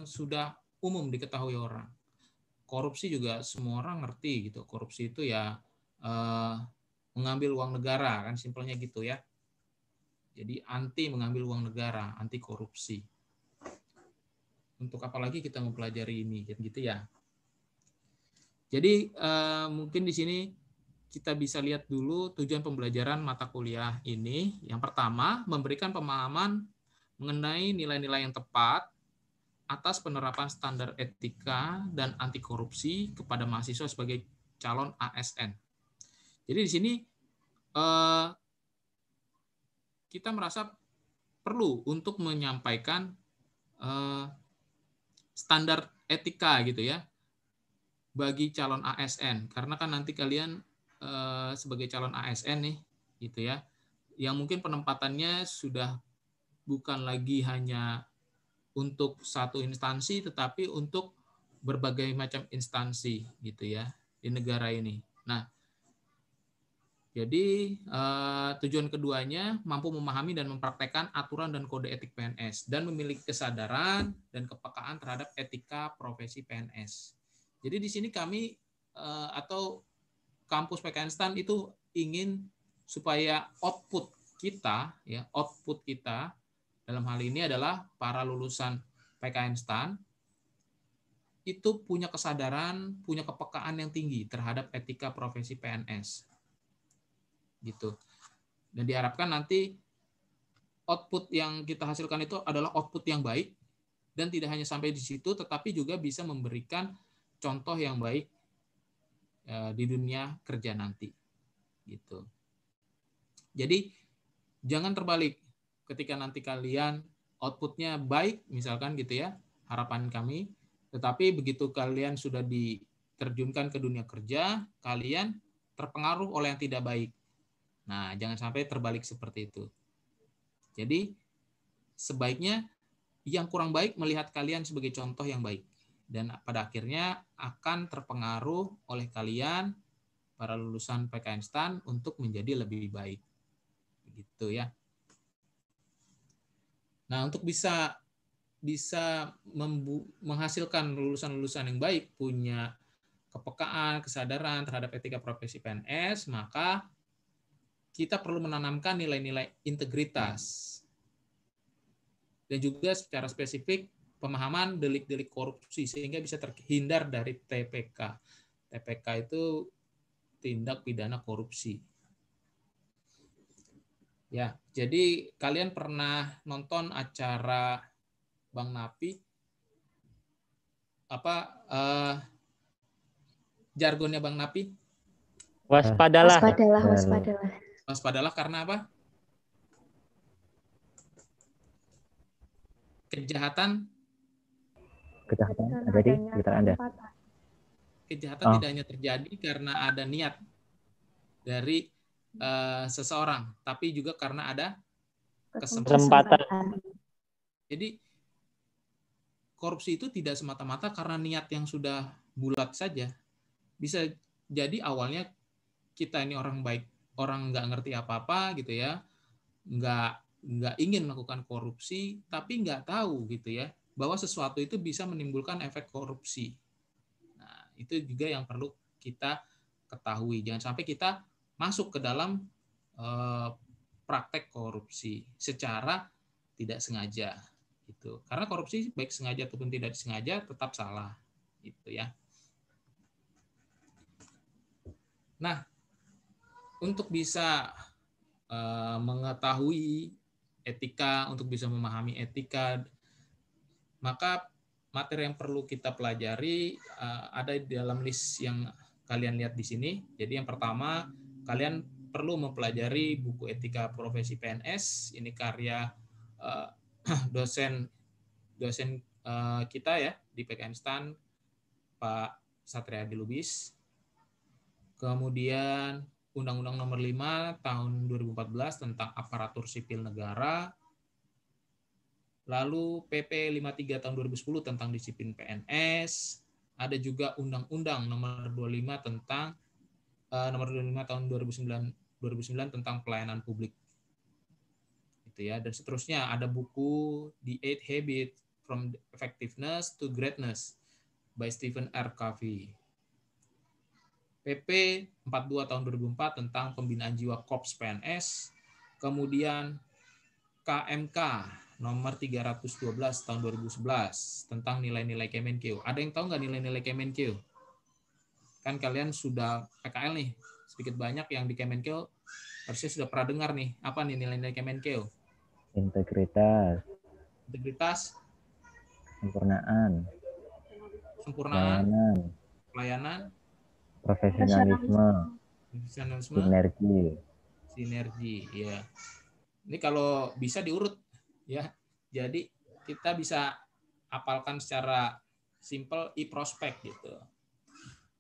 sudah umum diketahui orang. Korupsi juga semua orang ngerti gitu. Korupsi itu ya mengambil uang negara, kan simpelnya gitu ya. Jadi anti mengambil uang negara, anti korupsi. Untuk apa lagi kita mempelajari ini, gitu ya. Jadi mungkin di sini kita bisa lihat dulu tujuan pembelajaran mata kuliah ini. Yang pertama, memberikan pemahaman mengenai nilai-nilai yang tepat atas penerapan standar etika dan anti korupsi kepada mahasiswa sebagai calon ASN. Jadi di sini kita merasa perlu untuk menyampaikan standar etika gitu ya bagi calon ASN, karena kan nanti kalian sebagai calon ASN nih gitu ya, yang mungkin penempatannya sudah bukan lagi hanya untuk satu instansi tetapi untuk berbagai macam instansi gitu ya di negara ini. Nah, jadi tujuan keduanya mampu memahami dan mempraktekkan aturan dan kode etik PNS dan memiliki kesadaran dan kepekaan terhadap etika profesi PNS. Jadi di sini kami atau kampus PKN STAN itu ingin supaya output kita dalam hal ini adalah para lulusan PKN STAN itu punya kesadaran, punya kepekaan yang tinggi terhadap etika profesi PNS. Gitu. Dan diharapkan nanti output yang kita hasilkan itu adalah output yang baik dan tidak hanya sampai di situ tetapi juga bisa memberikan contoh yang baik di dunia kerja nanti gitu. Jadi jangan terbalik ketika nanti kalian outputnya baik misalkan gitu ya, harapan kami, tetapi begitu kalian sudah diterjunkan ke dunia kerja, kalian terpengaruh oleh yang tidak baik. Nah, jangan sampai terbalik seperti itu. Jadi sebaiknya yang kurang baik melihat kalian sebagai contoh yang baik. Dan pada akhirnya akan terpengaruh oleh kalian, para lulusan PKN STAN, untuk menjadi lebih baik. Begitu ya. Nah, untuk bisa menghasilkan lulusan-lulusan yang baik, punya kepekaan, kesadaran terhadap etika profesi PNS, maka kita perlu menanamkan nilai-nilai integritas. Dan juga secara spesifik pemahaman delik-delik korupsi sehingga bisa terhindar dari TPK. TPK itu tindak pidana korupsi. Ya, jadi kalian pernah nonton acara Bang Napi? Jargonnya Bang Napi? Waspadalah. Waspadalah. Waspadalah karena apa? Kejahatan ada di sekitar Anda. Kejahatan tidak hanya terjadi karena ada niat dari seseorang, tapi juga karena ada kesempatan. Jadi korupsi itu tidak semata-mata karena niat yang sudah bulat saja. Bisa jadi awalnya kita ini orang baik, orang nggak ngerti apa-apa gitu ya, nggak ingin melakukan korupsi, tapi nggak tahu gitu ya bahwa sesuatu itu bisa menimbulkan efek korupsi. Nah, itu juga yang perlu kita ketahui. Jangan sampai kita masuk ke dalam praktek korupsi secara tidak sengaja gitu. Karena korupsi baik sengaja ataupun tidak disengaja tetap salah gitu ya. Nah, untuk bisa mengetahui etika, untuk bisa memahami etika, maka materi yang perlu kita pelajari ada di dalam list yang kalian lihat di sini. Jadi yang pertama, kalian perlu mempelajari buku Etika Profesi PNS. Ini karya dosen kita ya di PKN STAN, Pak Satria Adi Lubis. Kemudian Undang-Undang Nomor 5 Tahun 2014 tentang Aparatur Sipil Negara. Lalu PP 53 Tahun 2010 tentang disiplin PNS. Ada juga Undang-Undang Nomor 25 tentang Nomor 25 Tahun 2009 tentang pelayanan publik. Gitu ya. Dan seterusnya ada buku The 8 Habits From Effectiveness to Greatness by Stephen R. Covey. PP 42 tahun 2004 tentang pembinaan jiwa Korps PNS. Kemudian KMK nomor 312 tahun 2011 tentang nilai-nilai Kemenkeu. Ada yang tahu nggak nilai-nilai Kemenkeu? Kan kalian sudah PKL nih, sedikit banyak yang di Kemenkeu harusnya sudah pernah dengar nih. Apa nih nilai-nilai Kemenkeu? Integritas, sempurnaan, pelayanan, profesionalisme, sinergi, ya. Ini kalau bisa diurut, ya. Jadi kita bisa hafalkan secara simple e-prospek gitu.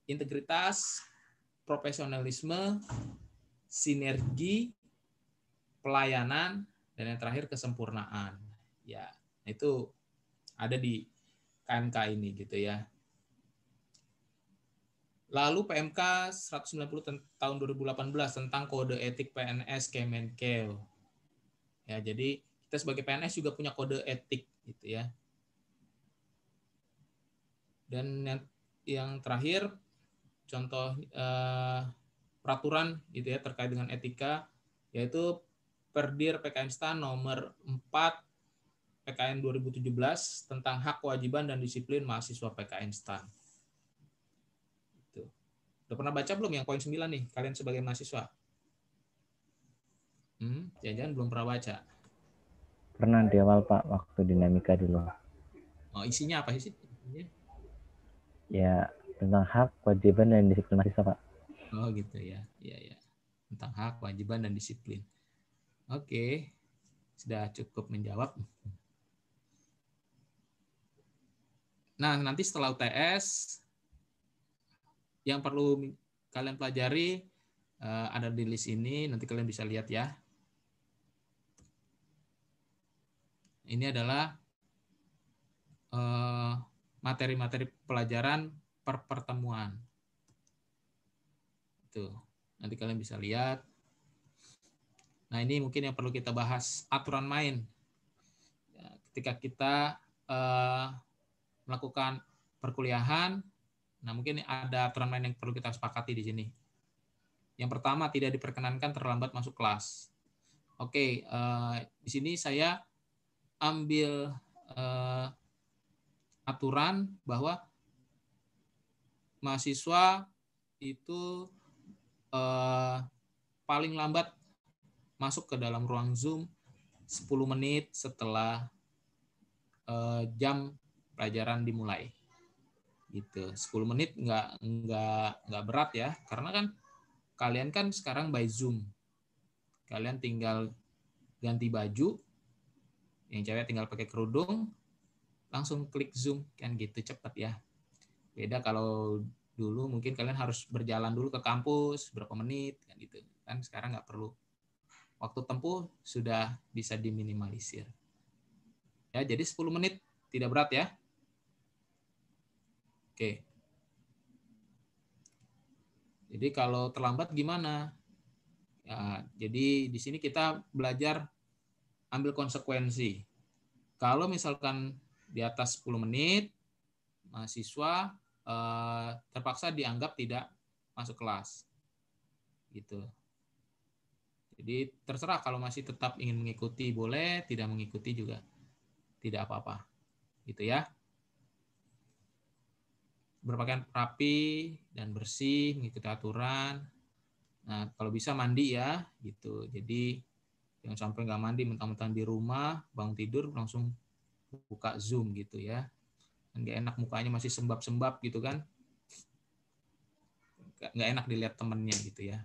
Integritas, profesionalisme, sinergi, pelayanan, dan yang terakhir kesempurnaan. Ya, itu ada di KMK ini gitu ya. Lalu PMK 190 tahun 2018 tentang kode etik PNS Kemenkeu. Ya, jadi kita sebagai PNS juga punya kode etik gitu ya. Dan yang terakhir contoh peraturan gitu ya terkait dengan etika, yaitu Perdir PKN STAN nomor 4 PKN 2017 tentang hak, kewajiban, dan disiplin mahasiswa PKN STAN. Itu. Udah pernah baca belum yang poin 9 nih, kalian sebagai mahasiswa? Jangan-jangan belum pernah baca. Pernah di awal Pak, waktu dinamika dulu. Oh, isinya apa sih? Ya, tentang hak, kewajiban, dan disiplin mahasiswa Pak. Oh gitu ya. Iya. Tentang hak, kewajiban, dan disiplin. Oke. Sudah cukup menjawab. Nah, nanti setelah UTS, yang perlu kalian pelajari ada di list ini, nanti kalian bisa lihat ya. Ini adalah materi-materi pelajaran per pertemuan. Itu. Nanti kalian bisa lihat. Nah, ini mungkin yang perlu kita bahas, aturan main. Ya, ketika kita melakukan perkuliahan, nah mungkin ada aturan main yang perlu kita sepakati di sini. Yang pertama, tidak diperkenankan terlambat masuk kelas. Oke, di sini saya ambil aturan bahwa mahasiswa itu paling lambat masuk ke dalam ruang Zoom 10 menit setelah jam pelajaran dimulai. Gitu. 10 menit nggak berat ya, karena kan kalian kan sekarang by Zoom. Kalian tinggal ganti baju, yang cewek tinggal pakai kerudung, langsung klik Zoom, kan gitu, cepat ya. Beda kalau dulu mungkin kalian harus berjalan dulu ke kampus berapa menit, kan gitu. Kan sekarang nggak perlu. Waktu tempuh sudah bisa diminimalisir. Ya, jadi 10 menit tidak berat ya. Oke. Jadi kalau terlambat gimana? Ya, jadi di sini kita belajar ambil konsekuensi. Kalau misalkan di atas 10 menit, mahasiswa terpaksa dianggap tidak masuk kelas. Gitu. Jadi terserah, kalau masih tetap ingin mengikuti boleh, tidak mengikuti juga tidak apa-apa. Gitu ya. Berpakaian rapi dan bersih, mengikuti aturan. Nah, kalau bisa mandi ya, gitu. Jadi jangan sampai nggak mandi, mentang-mentang di rumah, bangun tidur langsung buka Zoom gitu ya. Nggak enak, mukanya masih sembab-sembab gitu kan. Nggak enak dilihat temennya gitu ya.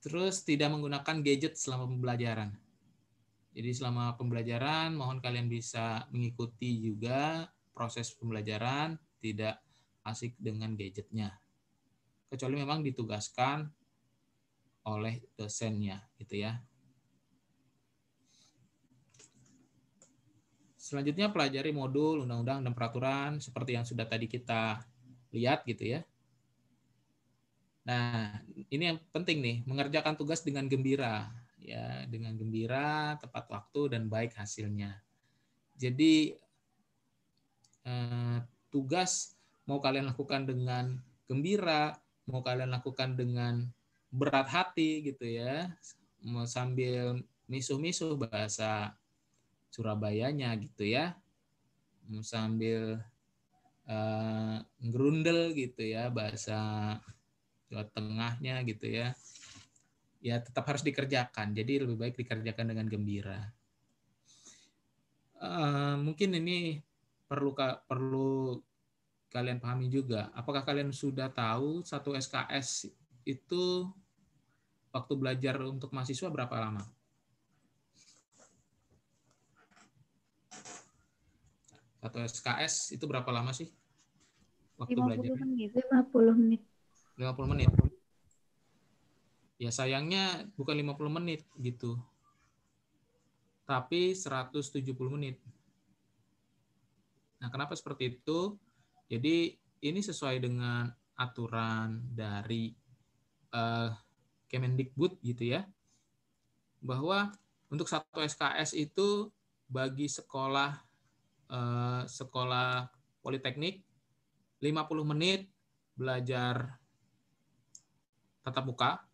Terus tidak menggunakan gadget selama pembelajaran. Jadi selama pembelajaran, mohon kalian bisa mengikuti juga proses pembelajaran, tidak asik dengan gadgetnya. Kecuali memang ditugaskan oleh dosennya, gitu ya. Selanjutnya pelajari modul, undang-undang, dan peraturan seperti yang sudah tadi kita lihat, gitu ya. Nah, ini yang penting nih, mengerjakan tugas dengan gembira. ya, dengan gembira, tepat waktu dan baik hasilnya. Jadi tugas mau kalian lakukan dengan gembira, mau kalian lakukan dengan berat hati gitu ya, mau sambil misuh-misuh bahasa Surabayanya gitu ya, mau sambil ngerundel gitu ya bahasa Jawa Tengahnya gitu ya, ya tetap harus dikerjakan. Jadi lebih baik dikerjakan dengan gembira. Mungkin ini perlu kalian pahami juga. Apakah kalian sudah tahu satu SKS itu waktu belajar untuk mahasiswa berapa lama? Satu SKS itu berapa lama sih waktu 50 belajarnya? menit. 50 menit. 50 menit. Ya sayangnya bukan 50 menit gitu. Tapi 170 menit. Nah, kenapa seperti itu? Jadi ini sesuai dengan aturan dari Kemendikbud gitu ya, bahwa untuk satu SKS itu bagi sekolah politeknik 50 menit belajar tatap muka,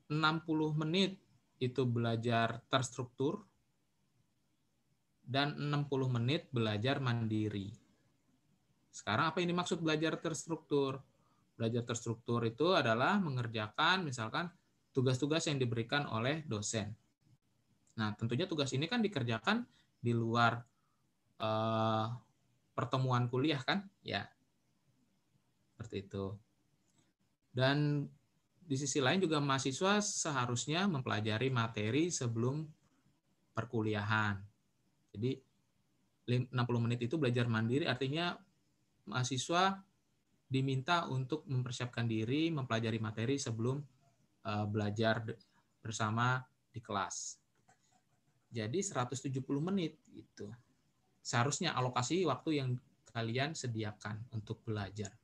60 menit itu belajar terstruktur, dan 60 menit belajar mandiri. Sekarang apa yang dimaksud belajar terstruktur? Belajar terstruktur itu adalah mengerjakan misalkan tugas-tugas yang diberikan oleh dosen. Nah, tentunya tugas ini kan dikerjakan di luar pertemuan kuliah kan? Ya, seperti itu. Dan di sisi lain juga mahasiswa seharusnya mempelajari materi sebelum perkuliahan. Jadi 60 menit itu belajar mandiri, artinya mahasiswa diminta untuk mempersiapkan diri, mempelajari materi sebelum belajar bersama di kelas. Jadi 170 menit gitu. Seharusnya alokasi waktu yang kalian sediakan untuk belajar.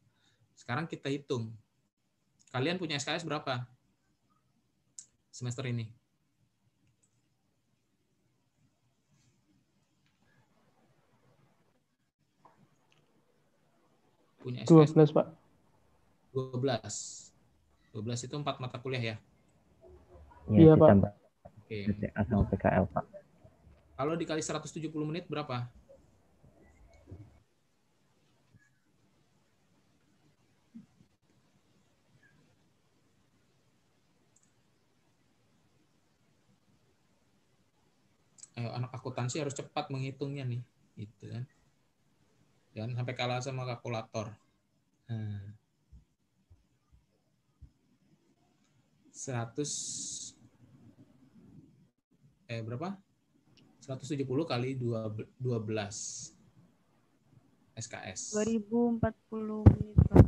Sekarang kita hitung. Kalian punya SKS berapa semester ini? Punya SKS 12, Pak. 12. 12 itu 4 mata kuliah ya? Iya, Ya, Pak. ditambah Oke. PCA sama PKL, Pak. Kalau dikali 170 menit berapa? Ayo, anak akuntansi harus cepat menghitungnya nih, gitu kan? Jangan sampai kalah sama kalkulator. Nah, 100 berapa? 170 kali 12 SKS. 2040 menit, Pak.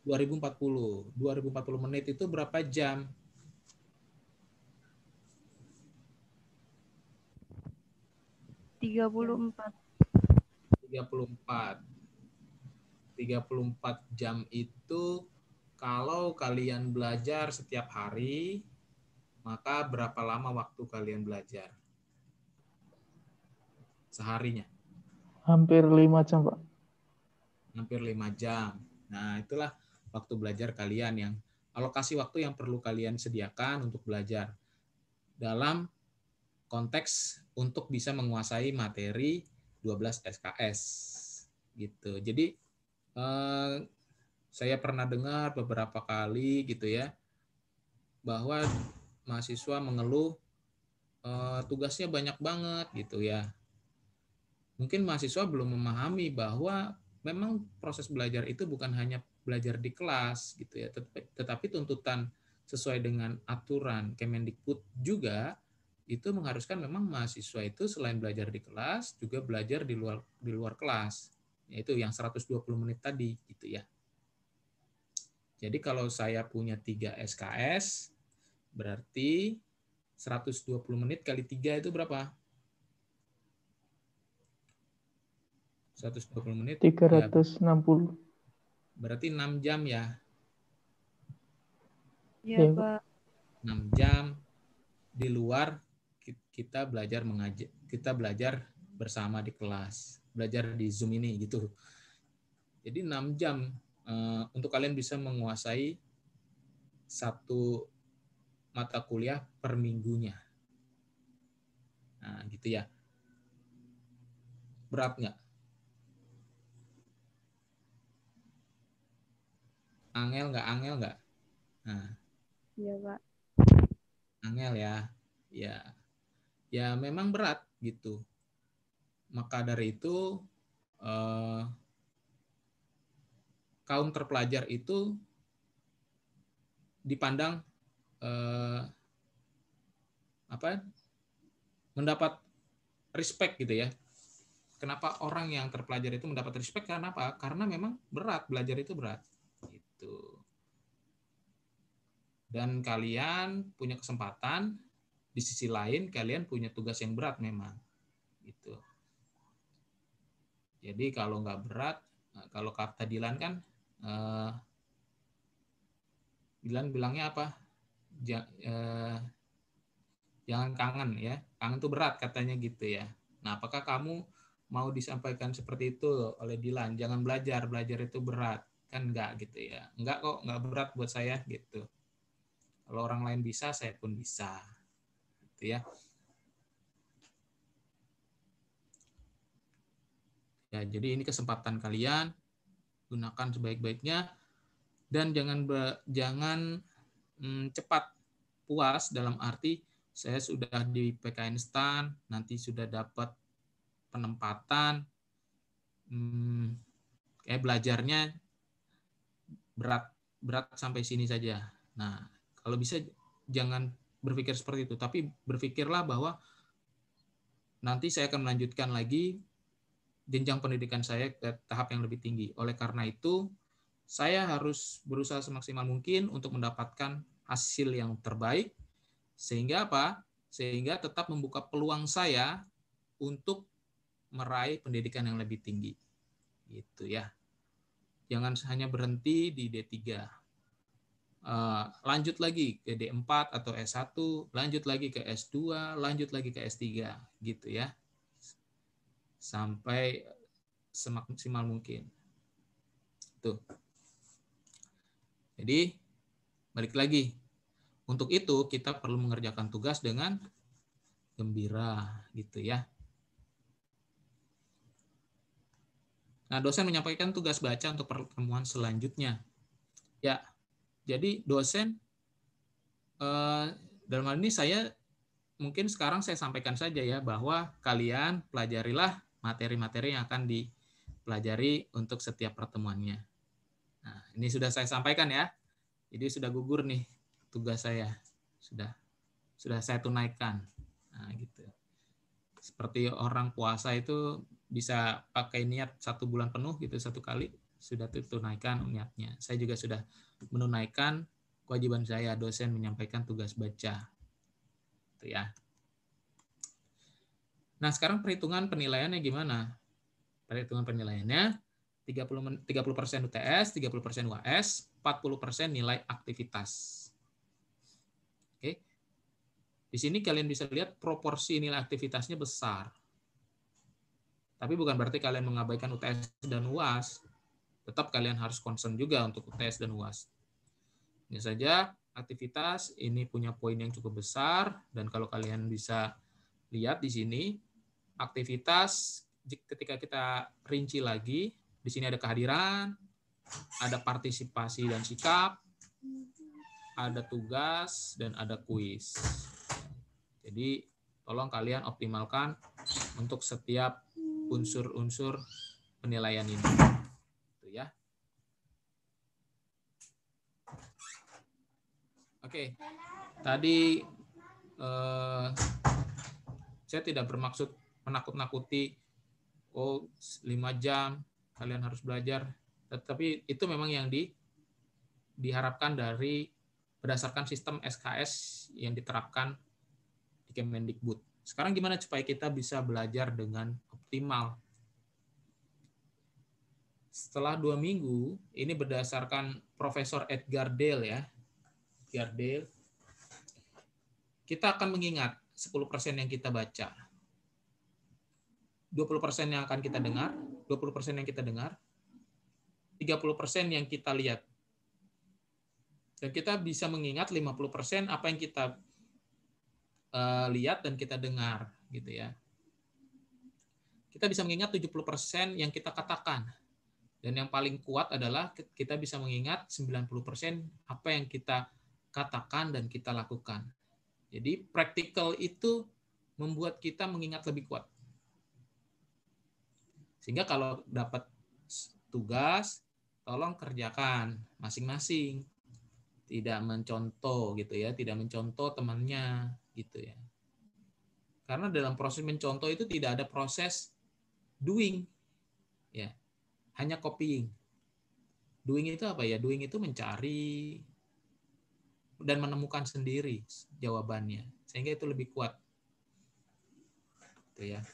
2040. 2040 menit itu berapa jam? 34. 34. 34 jam itu kalau kalian belajar setiap hari, maka berapa lama waktu kalian belajar? Seharinya? Hampir 5 jam, Pak. Hampir 5 jam. Nah, itulah waktu belajar kalian, yang alokasi waktu yang perlu kalian sediakan untuk belajar dalam konteks untuk bisa menguasai materi 12 SKS gitu. Jadi saya pernah dengar beberapa kali gitu ya, bahwa mahasiswa mengeluh tugasnya banyak banget gitu ya. Mungkin mahasiswa belum memahami bahwa memang proses belajar itu bukan hanya belajar di kelas gitu ya, tetapi tuntutan sesuai dengan aturan Kemendikbud juga itu mengharuskan memang mahasiswa itu selain belajar di kelas juga belajar di luar kelas, yaitu yang 120 menit tadi gitu ya. Jadi kalau saya punya 3 SKS berarti 120 menit kali 3 itu berapa? 120 menit 360. ya, berarti 6 jam ya. Iya, Iya, Pak. 6 jam di luar kita belajar mengajar, kita belajar bersama di kelas, belajar di Zoom ini gitu. Jadi 6 jam untuk kalian bisa menguasai satu mata kuliah per minggunya. Nah, gitu ya. Berat nggak? Angel nggak? Nah, Iya, Pak. angel ya. Ya memang berat gitu. Maka dari itu kaum terpelajar itu dipandang mendapat respect gitu ya. Kenapa orang yang terpelajar itu mendapat respect? Karena apa? Karena memang berat, belajar itu berat. Gitu. Dan kalian punya kesempatan, di sisi lain kalian punya tugas yang berat memang. Gitu. Jadi kalau nggak berat, kalau kata Dilan kan, Dilan bilangnya apa? Jangan kangen ya. Kangen itu berat katanya gitu ya. Nah, apakah kamu mau disampaikan seperti itu oleh Dilan? Jangan belajar itu berat. Kan enggak gitu ya. Enggak kok, enggak berat buat saya gitu. Kalau orang lain bisa, saya pun bisa. Gitu ya. Ya, jadi ini kesempatan kalian, gunakan sebaik-baiknya dan jangan cepat puas dalam arti saya sudah di PKN STAN, nanti sudah dapat penempatan, kayak belajarnya berat sampai sini saja. Nah, kalau bisa jangan berpikir seperti itu, tapi berpikirlah bahwa nanti saya akan melanjutkan lagi jenjang pendidikan saya ke tahap yang lebih tinggi. Oleh karena itu, saya harus berusaha semaksimal mungkin untuk mendapatkan hasil yang terbaik, sehingga apa? Sehingga tetap membuka peluang saya untuk meraih pendidikan yang lebih tinggi. Gitu ya. Jangan hanya berhenti di D3. Lanjut lagi ke D4 atau S1, lanjut lagi ke S2, lanjut lagi ke S3, gitu ya. Sampai semaksimal mungkin. Tuh. Jadi, balik lagi. Untuk itu, kita perlu mengerjakan tugas dengan gembira, gitu ya. Nah, dosen menyampaikan tugas baca untuk pertemuan selanjutnya. Ya, jadi dosen, dalam hal ini saya mungkin sekarang saya sampaikan saja ya, bahwa kalian pelajarilah materi-materi yang akan dipelajari untuk setiap pertemuannya. Nah, ini sudah saya sampaikan ya. Jadi sudah gugur nih tugas saya. Sudah saya tunaikan. Nah, gitu. Seperti orang puasa itu bisa pakai niat 1 bulan penuh gitu, 1 kali sudah tunaikan niatnya. Saya juga sudah menunaikan kewajiban saya, dosen menyampaikan tugas baca. Itu ya. Nah, sekarang perhitungan penilaiannya gimana? Perhitungan penilaiannya 30% UTS, 30% UAS, 40% nilai aktivitas. Oke. Di sini kalian bisa lihat proporsi nilai aktivitasnya besar. Tapi bukan berarti kalian mengabaikan UTS dan UAS. Tetap kalian harus concern juga untuk UTS dan UAS. Ini saja aktivitas ini punya poin yang cukup besar, dan kalau kalian bisa lihat di sini aktivitas ketika kita rinci lagi, di sini ada kehadiran, ada partisipasi dan sikap, ada tugas, dan ada kuis. Jadi tolong kalian optimalkan untuk setiap unsur-unsur penilaian ini. Itu ya. Oke. Tadi saya tidak bermaksud menakut-nakuti 5 jam kalian harus belajar, tetapi itu memang yang diharapkan dari berdasarkan sistem SKS yang diterapkan di Kemendikbud. Sekarang gimana supaya kita bisa belajar dengan optimal? Setelah 2 minggu, ini berdasarkan Profesor Edgar Dale ya. Edgar Dale. kita akan mengingat 10% yang kita baca, 20% yang akan kita dengar, 20% yang kita dengar, 30% yang kita lihat. Dan kita bisa mengingat 50% apa yang kita lihat dan kita dengar, gitu ya. Kita bisa mengingat 70% yang kita katakan. Dan yang paling kuat adalah kita bisa mengingat 90% apa yang kita katakan dan kita lakukan. Jadi practical itu membuat kita mengingat lebih kuat. Sehingga kalau dapat tugas, tolong kerjakan masing-masing. Tidak mencontoh gitu ya, tidak mencontoh temannya gitu ya. Karena dalam proses mencontoh itu tidak ada proses doing. Ya. Hanya copying. Doing itu apa ya? Doing itu mencari dan menemukan sendiri jawabannya. Sehingga itu lebih kuat. Gitu ya.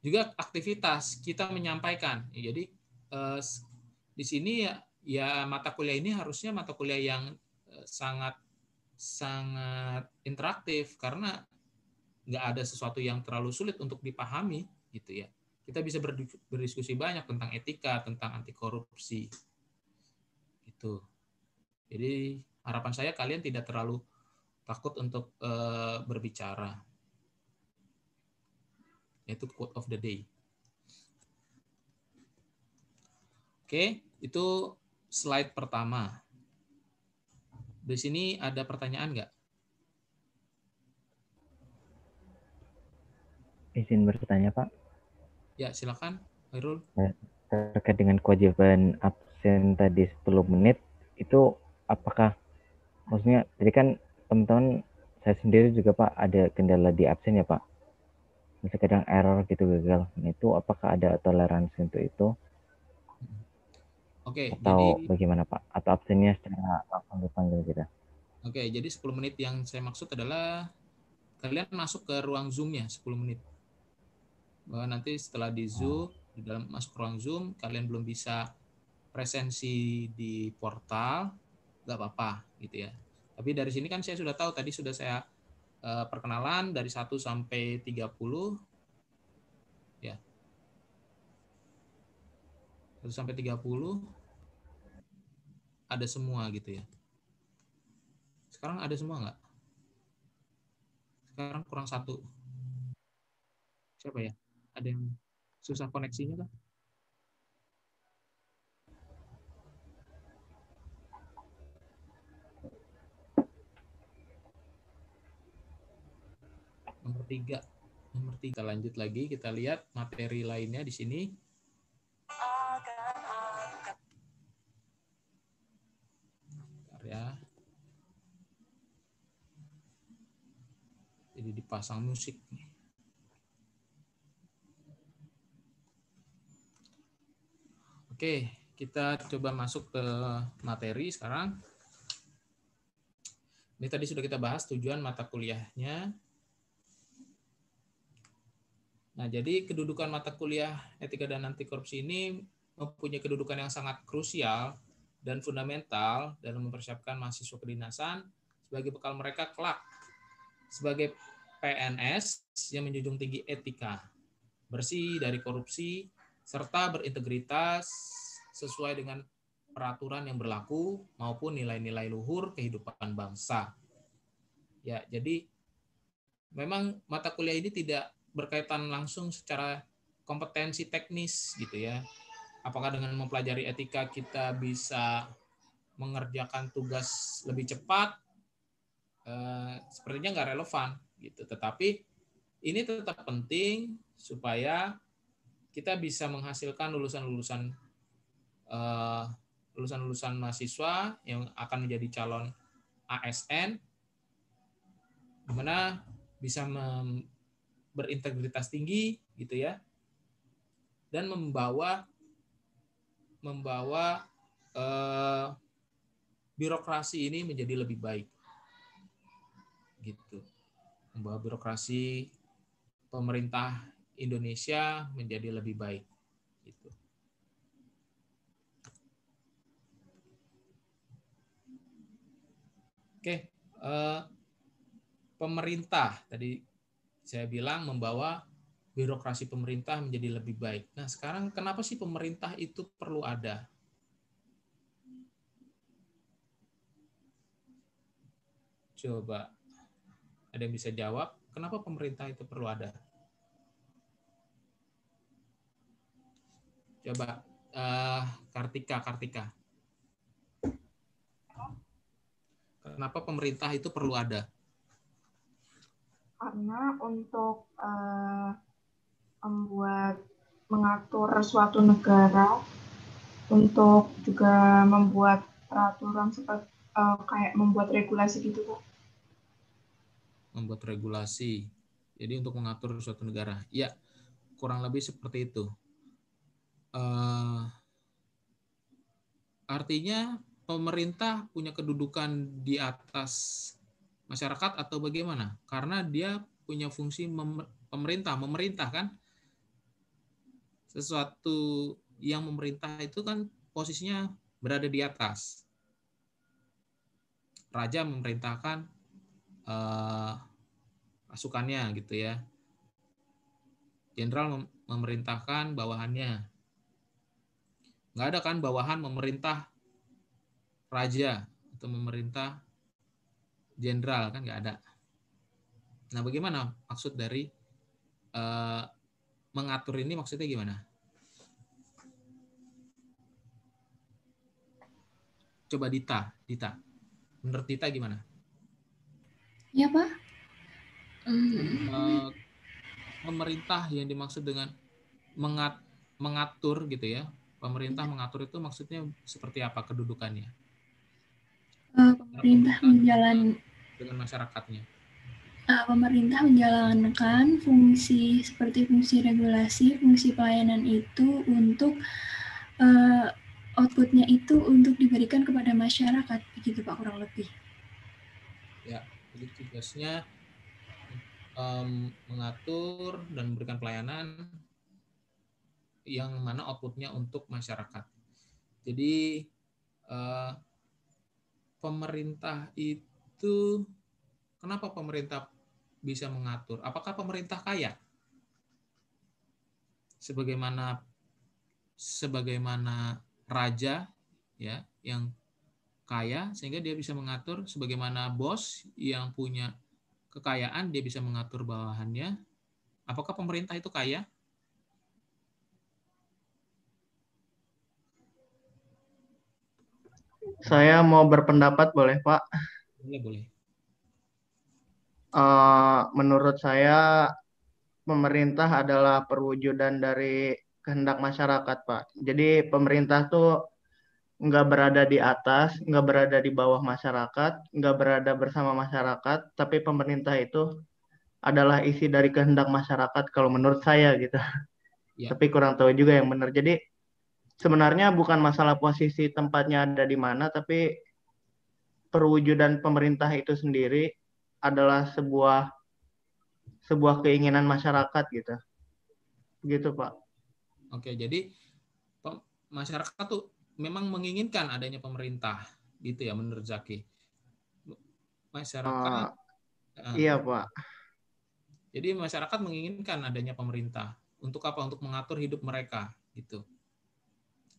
Juga aktivitas kita menyampaikan. Jadi di sini ya mata kuliah ini harusnya mata kuliah yang sangat interaktif karena nggak ada sesuatu yang terlalu sulit untuk dipahami gitu ya. Kita bisa berdiskusi banyak tentang etika, tentang anti korupsi. Gitu. Jadi harapan saya kalian tidak terlalu takut untuk berbicara. Itu quote of the day. Oke, itu slide pertama. Di sini ada pertanyaan nggak? Izin bertanya, Pak. Ya, silakan, Hairul. Terkait dengan kewajiban absen tadi 10 menit, itu apakah, maksudnya, jadi kan teman-teman, saya sendiri juga Pak, ada kendala di absen ya Pak. Misalnya kadang error gitu, gagal. Nah, itu apakah ada toleransi untuk itu? Oke, Atau jadi bagaimana Pak? Atau absennya secara langsung dipanggil kita? Oke, jadi 10 menit yang saya maksud adalah kalian masuk ke ruang Zoom-nya 10 menit. Bahwa nanti setelah di Zoom, di dalam masuk ruang Zoom, kalian belum bisa presensi di portal, nggak apa-apa gitu ya. Tapi dari sini kan saya sudah tahu, tadi sudah saya perkenalan dari 1 sampai 30 ya. 1 sampai 30 ada semua gitu ya. Sekarang ada semua nggak? Sekarang kurang 1. Siapa ya? Ada yang susah koneksinya kah? Nomor 3. Nomor 3. Lanjut lagi, kita lihat materi lainnya di sini. Bentar ya. Jadi dipasang musik. Oke, kita coba masuk ke materi sekarang. Ini tadi sudah kita bahas tujuan mata kuliahnya. Nah, jadi kedudukan mata kuliah etika dan anti korupsi ini mempunyai kedudukan yang sangat krusial dan fundamental dalam mempersiapkan mahasiswa kedinasan sebagai bekal mereka kelak sebagai PNS yang menjunjung tinggi etika, bersih dari korupsi, serta berintegritas sesuai dengan peraturan yang berlaku maupun nilai-nilai luhur kehidupan bangsa. Ya, jadi memang mata kuliah ini tidak berkaitan langsung secara kompetensi teknis gitu ya. Apakah dengan mempelajari etika kita bisa mengerjakan tugas lebih cepat? Sepertinya nggak relevan gitu. Tetapi ini tetap penting supaya kita bisa menghasilkan lulusan-lulusan lulusan mahasiswa yang akan menjadi calon ASN, di mana bisa berintegritas tinggi gitu ya, dan membawa birokrasi ini menjadi lebih baik gitu, membawa birokrasi pemerintah Indonesia menjadi lebih baik gitu. Oke, pemerintah, tadi saya bilang membawa birokrasi pemerintah menjadi lebih baik. Nah, sekarang kenapa sih pemerintah itu perlu ada? Coba, ada yang bisa jawab, kenapa pemerintah itu perlu ada? Coba, Kartika. Kenapa pemerintah itu perlu ada? Karena untuk mengatur suatu negara, untuk juga membuat peraturan seperti kayak membuat regulasi gitu, Pak. Membuat regulasi. Jadi untuk mengatur suatu negara. Ya, kurang lebih seperti itu. Artinya pemerintah punya kedudukan di atas masyarakat atau bagaimana? Karena dia punya fungsi memerintah kan? Sesuatu yang memerintah itu kan posisinya berada di atas. Raja memerintahkan pasukannya gitu ya. Jenderal memerintahkan bawahannya. Nggak ada kan bawahan memerintah raja atau memerintah jenderal, kan nggak ada. Nah, bagaimana maksud dari mengatur ini, maksudnya gimana? Coba Dita. Menurut Dita gimana? Ya, Pak. Pemerintah yang dimaksud dengan mengatur gitu ya. Pemerintah mengatur itu maksudnya seperti apa kedudukannya? Pemerintah dengan masyarakatnya. Pemerintah menjalankan fungsi seperti fungsi regulasi, fungsi pelayanan itu untuk outputnya itu untuk diberikan kepada masyarakat, begitu Pak, kurang lebih. Ya, jadi tugasnya mengatur dan memberikan pelayanan yang mana outputnya untuk masyarakat. Jadi pemerintah itu, kenapa pemerintah bisa mengatur? Apakah pemerintah kaya? Sebagaimana raja ya yang kaya sehingga dia bisa mengatur, sebagaimana bos yang punya kekayaan dia bisa mengatur bawahannya. Apakah pemerintah itu kaya? Saya mau berpendapat, boleh Pak? Boleh. Menurut saya pemerintah adalah perwujudan dari kehendak masyarakat, Pak. Jadi pemerintah tuh nggak berada di atas, nggak berada di bawah masyarakat, nggak berada bersama masyarakat, tapi pemerintah itu adalah isi dari kehendak masyarakat kalau menurut saya gitu. Ya. Tapi kurang tahu juga yang benar. Jadi sebenarnya bukan masalah posisi tempatnya ada di mana, tapi perwujudan pemerintah itu sendiri adalah sebuah keinginan masyarakat gitu. Gitu, Pak. Oke, jadi masyarakat tuh memang menginginkan adanya pemerintah, gitu ya menurut Zaki. Masyarakat Iya, Pak. Jadi masyarakat menginginkan adanya pemerintah. Untuk apa? Untuk mengatur hidup mereka, gitu.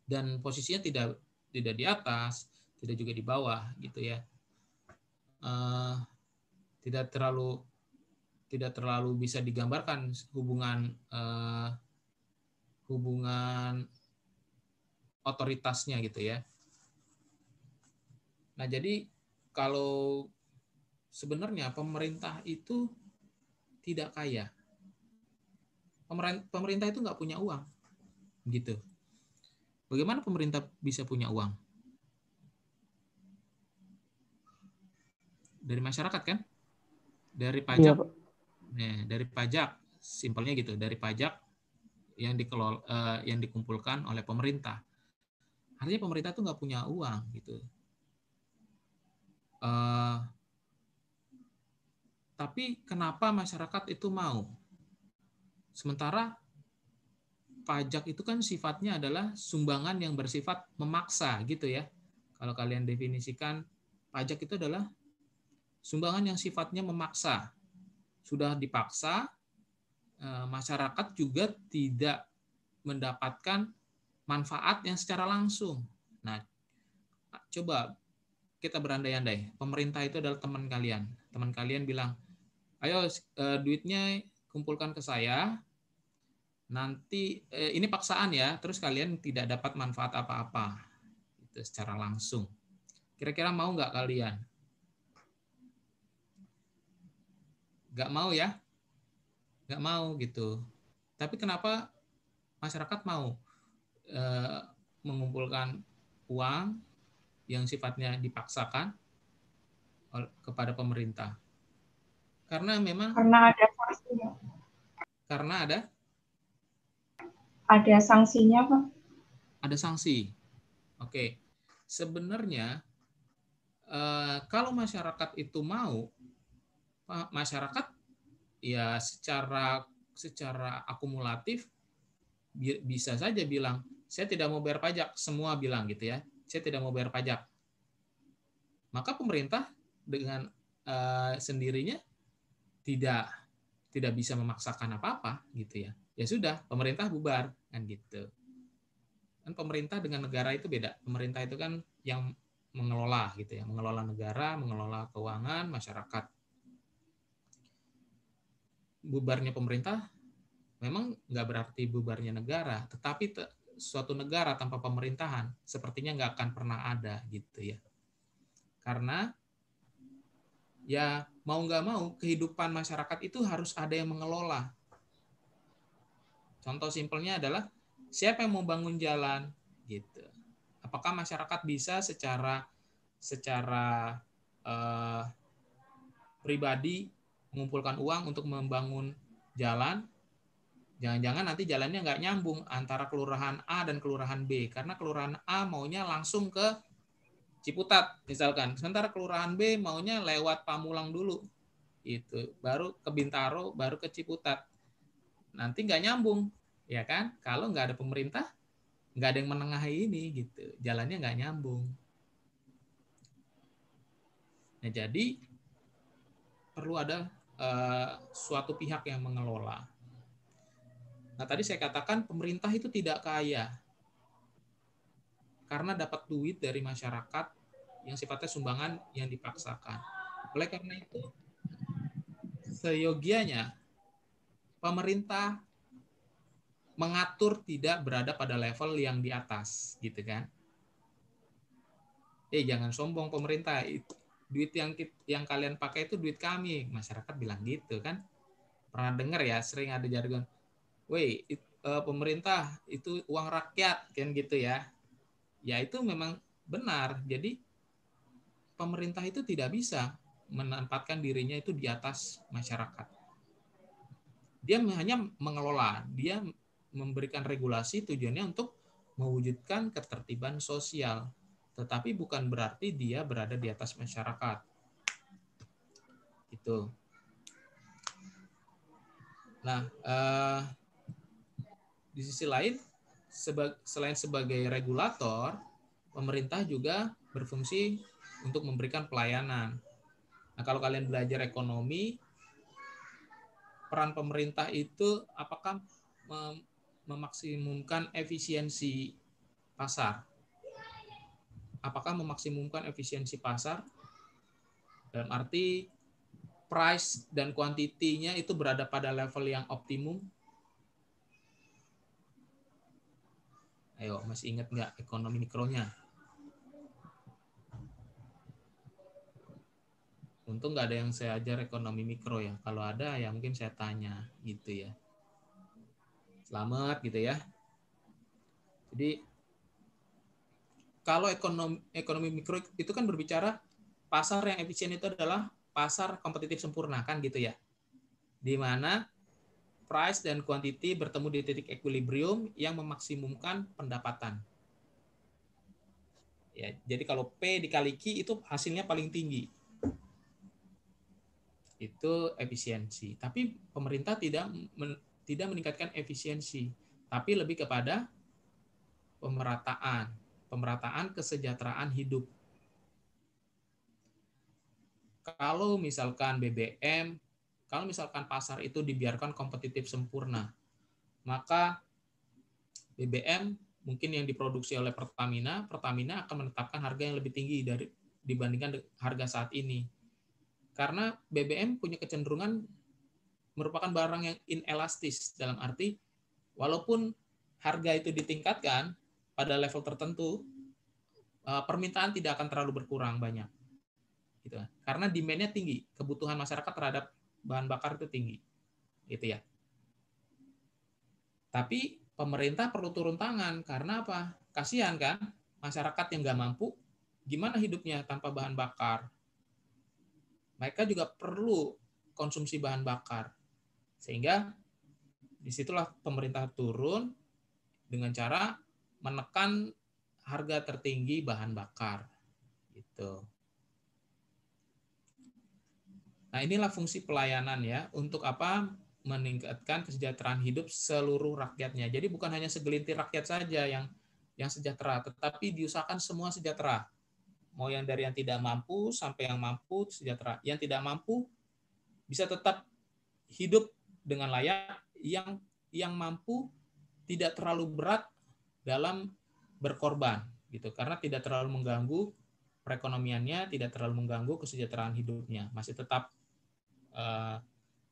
Dan posisinya tidak di atas, tidak juga di bawah, gitu ya. Tidak terlalu bisa digambarkan hubungan otoritasnya gitu ya. Nah, jadi kalau sebenarnya pemerintah itu tidak kaya. Pemerintah itu nggak punya uang, gitu. Bagaimana pemerintah bisa punya uang? Dari masyarakat kan? Dari pajak. Iya, Nah, dari pajak, simpelnya gitu, dari pajak yang dikumpulkan oleh pemerintah. Artinya pemerintah tuh nggak punya uang, gitu. Tapi kenapa masyarakat itu mau? Sementara pajak itu kan sifatnya adalah sumbangan yang bersifat memaksa gitu ya. Kalau kalian definisikan, pajak itu adalah sumbangan yang sifatnya memaksa. Sudah dipaksa, masyarakat juga tidak mendapatkan manfaat yang secara langsung. Nah, coba kita berandai-andai, pemerintah itu adalah teman kalian. Teman kalian bilang, ayo duitnya kumpulkan ke saya, nanti ini paksaan ya, terus kalian tidak dapat manfaat apa-apa itu secara langsung. Kira-kira mau nggak kalian? Nggak mau ya? Nggak mau gitu. Tapi kenapa masyarakat mau mengumpulkan uang yang sifatnya dipaksakan kepada pemerintah? Karena memang Karena ada sanksinya. Karena Ada sanksinya, Pak. ada sanksi. Oke. Sebenarnya kalau masyarakat itu mau, masyarakat ya secara akumulatif bisa saja bilang, saya tidak mau bayar pajak. Semua bilang gitu ya, saya tidak mau bayar pajak. Maka pemerintah dengan sendirinya tidak bisa memaksakan apa-apa gitu ya. Ya sudah, pemerintah bubar kan gitu. Kan pemerintah dengan negara itu beda. Pemerintah itu kan yang mengelola gitu ya, mengelola negara, mengelola keuangan masyarakat. Bubarnya pemerintah memang nggak berarti bubarnya negara, tetapi suatu negara tanpa pemerintahan sepertinya nggak akan pernah ada gitu ya. Karena ya mau nggak mau kehidupan masyarakat itu harus ada yang mengelola. Contoh simpelnya adalah siapa yang mau bangun jalan gitu. Apakah masyarakat bisa secara pribadi mengumpulkan uang untuk membangun jalan? Jangan-jangan nanti jalannya nggak nyambung antara kelurahan A dan kelurahan B, karena kelurahan A maunya langsung ke Ciputat misalkan, sementara kelurahan B maunya lewat Pamulang dulu, itu baru ke Bintaro, baru ke Ciputat. Nanti nggak nyambung, ya kan? Kalau nggak ada pemerintah, nggak ada yang menengahi ini, gitu, jalannya nggak nyambung. Nah, jadi perlu ada suatu pihak yang mengelola. Nah, tadi saya katakan pemerintah itu tidak kaya karena dapat duit dari masyarakat yang sifatnya sumbangan yang dipaksakan. Oleh karena itu, seyogianya pemerintah mengatur tidak berada pada level yang di atas, gitu kan? Jangan sombong pemerintah, duit yang kalian pakai itu duit kami, masyarakat bilang gitu kan? Pernah dengar ya, sering ada jargon, pemerintah itu uang rakyat kan gitu ya. Ya itu memang benar. Jadi pemerintah itu tidak bisa menempatkan dirinya itu di atas masyarakat. Dia hanya mengelola, dia memberikan regulasi tujuannya untuk mewujudkan ketertiban sosial. Tetapi bukan berarti dia berada di atas masyarakat. Gitu. Nah, di sisi lain, selain sebagai regulator, pemerintah juga berfungsi untuk memberikan pelayanan. Nah, kalau kalian belajar ekonomi, peran pemerintah itu apakah memaksimumkan efisiensi pasar? Apakah memaksimumkan efisiensi pasar? Dalam arti price dan kuantitinya itu berada pada level yang optimum? Ayo, masih ingat nggak ekonomi mikronya? Untung nggak ada yang saya ajar ekonomi mikro ya. Kalau ada ya mungkin saya tanya gitu ya. Selamat gitu ya. Jadi kalau ekonomi mikro itu kan berbicara pasar yang efisien itu adalah pasar kompetitif sempurna kan gitu ya. Di mana price dan quantity bertemu di titik equilibrium yang memaksimumkan pendapatan. Ya, jadi kalau P dikali Q itu hasilnya paling tinggi. Itu efisiensi. Tapi pemerintah tidak meningkatkan efisiensi, tapi lebih kepada pemerataan kesejahteraan hidup. Kalau misalkan BBM, kalau misalkan pasar itu dibiarkan kompetitif sempurna, maka BBM mungkin yang diproduksi oleh Pertamina akan menetapkan harga yang lebih tinggi dibandingkan harga saat ini. Karena BBM punya kecenderungan merupakan barang yang inelastis, dalam arti walaupun harga itu ditingkatkan pada level tertentu, permintaan tidak akan terlalu berkurang banyak. Gitu. Karena demand-nya tinggi, kebutuhan masyarakat terhadap bahan bakar itu tinggi. Gitu ya. Tapi pemerintah perlu turun tangan, karena apa? Kasihan kan masyarakat yang nggak mampu, gimana hidupnya tanpa bahan bakar? Mereka juga perlu konsumsi bahan bakar. Sehingga disitulah pemerintah turun dengan cara menekan harga tertinggi bahan bakar. Gitu. Nah, inilah fungsi pelayanan ya. Untuk apa? Meningkatkan kesejahteraan hidup seluruh rakyatnya. Jadi bukan hanya segelintir rakyat saja yang sejahtera, tetapi diusahakan semua sejahtera. Mau yang dari yang tidak mampu sampai yang mampu sejahtera. Yang tidak mampu bisa tetap hidup dengan layak, yang mampu tidak terlalu berat dalam berkorban gitu, karena tidak terlalu mengganggu perekonomiannya, tidak terlalu mengganggu kesejahteraan hidupnya, masih tetap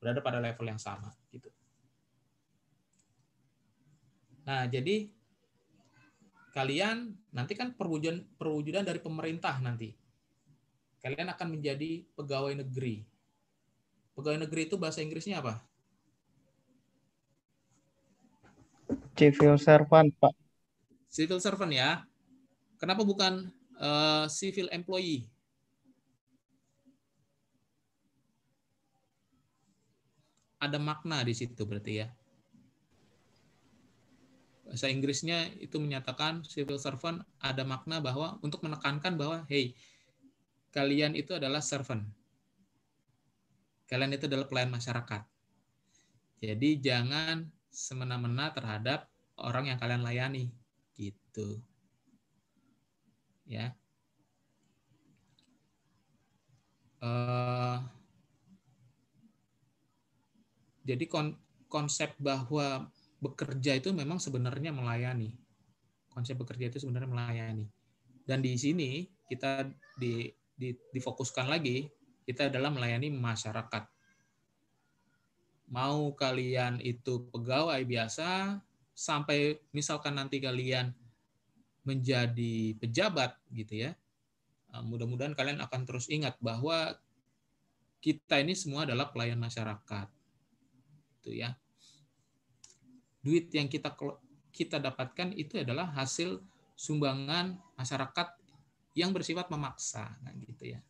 berada pada level yang sama gitu. Nah, jadi kalian nanti kan perwujudan dari pemerintah nanti. Kalian akan menjadi pegawai negeri. Pegawai negeri itu bahasa Inggrisnya apa? Civil servant, Pak. Civil servant ya. Kenapa bukan civil employee? Ada makna di situ berarti ya. Bahasa Inggrisnya itu menyatakan civil servant, ada makna bahwa untuk menekankan bahwa hey, kalian itu adalah servant. Kalian itu adalah pelayan masyarakat. Jadi jangan semena-mena terhadap orang yang kalian layani gitu. Ya. Jadi konsep bahwa bekerja itu memang sebenarnya melayani. Konsep bekerja itu sebenarnya melayani. Dan di sini kita difokuskan lagi, kita adalah melayani masyarakat. Mau kalian itu pegawai biasa, sampai misalkan nanti kalian menjadi pejabat gitu ya. Mudah-mudahan kalian akan terus ingat bahwa kita ini semua adalah pelayan masyarakat. Itu ya. Duit yang kita dapatkan itu adalah hasil sumbangan masyarakat yang bersifat memaksa, nah gitu ya.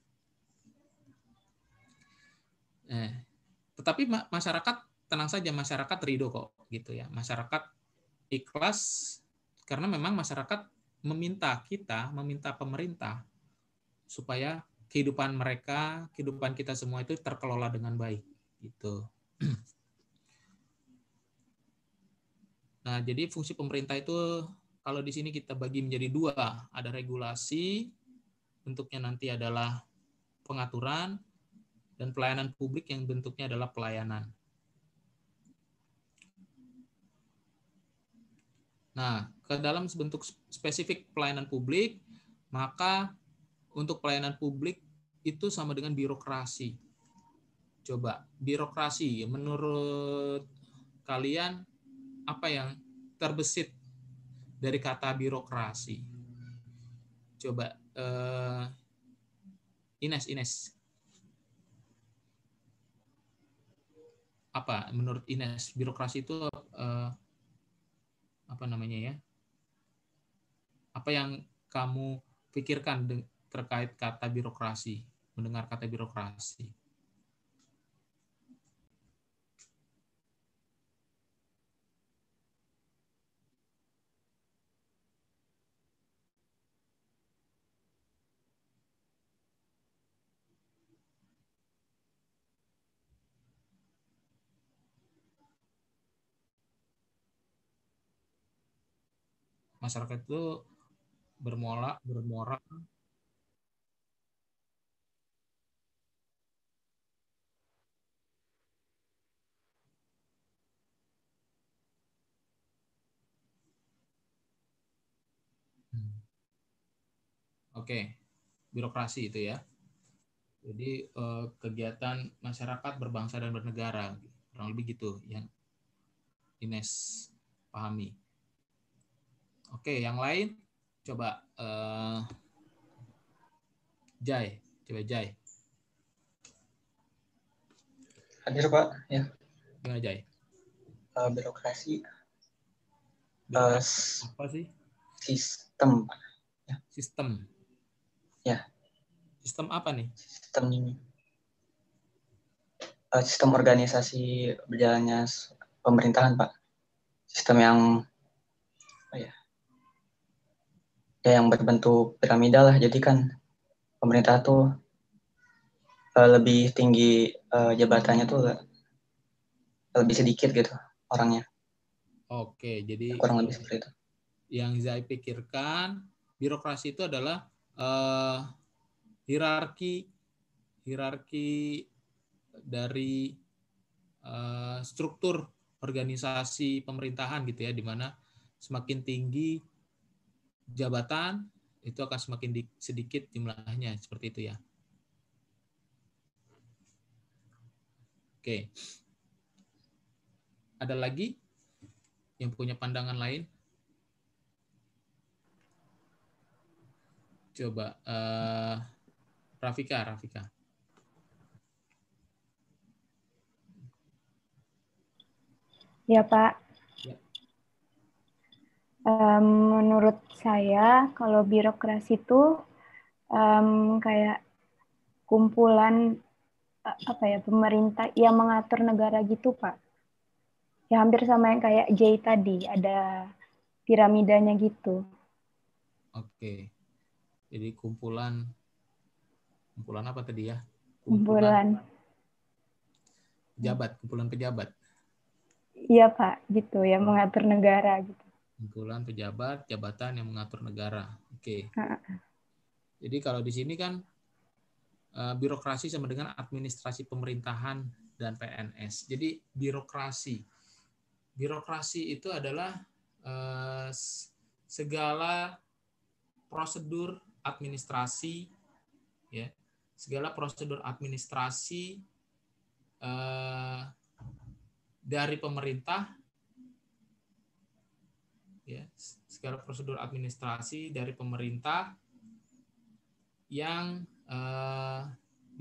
Tetapi masyarakat tenang saja, masyarakat ridho kok, gitu ya. Masyarakat ikhlas karena memang masyarakat meminta pemerintah supaya kehidupan mereka, kehidupan kita semua itu terkelola dengan baik, gitu. Nah, jadi fungsi pemerintah itu kalau di sini kita bagi menjadi dua, ada regulasi, bentuknya nanti adalah pengaturan, dan pelayanan publik yang bentuknya adalah pelayanan. Nah, ke dalam bentuk spesifik pelayanan publik, maka untuk pelayanan publik itu sama dengan birokrasi. Coba, birokrasi, menurut kalian apa yang terbesit dari kata birokrasi? Coba, Ines. Apa menurut Ines birokrasi itu apa namanya ya? Apa yang kamu pikirkan terkait kata birokrasi, mendengar kata birokrasi? Masyarakat itu bermoral Oke, birokrasi itu ya. Jadi kegiatan masyarakat berbangsa dan bernegara, kurang lebih gitu yang Ines pahami. Oke, yang lain coba Jai, coba Jai. Hadir Pak, ya. Gimana Jai? Birokrasi Birokrasi apa sih? sistem, Pak. Ya. Sistem. Ya. Sistem apa nih? Sistem organisasi berjalannya pemerintahan, Pak. Sistem yang yang berbentuk piramida lah. Jadi kan pemerintah tuh lebih tinggi jabatannya tuh lebih sedikit gitu orangnya. Oke, jadi kurang lebih seperti itu. Yang Zai pikirkan birokrasi itu adalah hierarki dari struktur organisasi pemerintahan gitu ya, di mana semakin tinggi jabatan itu akan semakin sedikit jumlahnya, seperti itu ya. Oke. Ada lagi yang punya pandangan lain? Coba Rafika. Ya Pak. Ya. Menurut saya kalau birokrasi itu kayak kumpulan pemerintah yang mengatur negara gitu Pak. Ya hampir sama yang kayak J tadi, ada piramidanya gitu. Oke. Jadi kumpulan apa tadi ya? Kumpulan pejabat. Iya Pak, gitu yang mengatur negara gitu. Kumpulan pejabat, jabatan yang mengatur negara. Oke. Jadi kalau di sini kan birokrasi sama dengan administrasi pemerintahan dan PNS. Jadi birokrasi itu adalah segala prosedur administrasi, ya, segala prosedur administrasi dari pemerintah, ya, segala prosedur administrasi dari pemerintah yang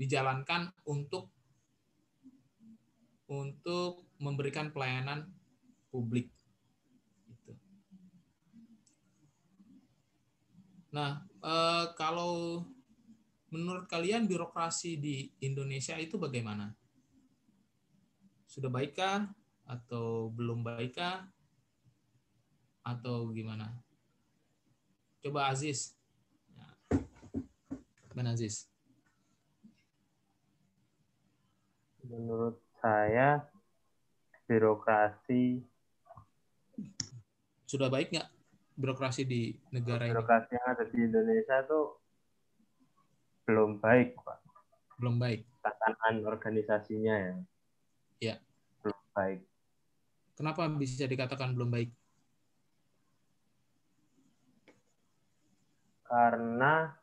dijalankan untuk memberikan pelayanan publik. Gitu. Nah, kalau menurut kalian birokrasi di Indonesia itu bagaimana? Sudah baikkah atau belum baikkah atau gimana? Coba Aziz. Bang Aziz. Menurut saya birokrasi sudah baik nggak birokrasi di negara ini? Birokrasi yang ada di Indonesia itu belum baik, Pak. Belum baik. Tatanan organisasinya ya. Ya. Belum baik. Kenapa bisa dikatakan belum baik? Karena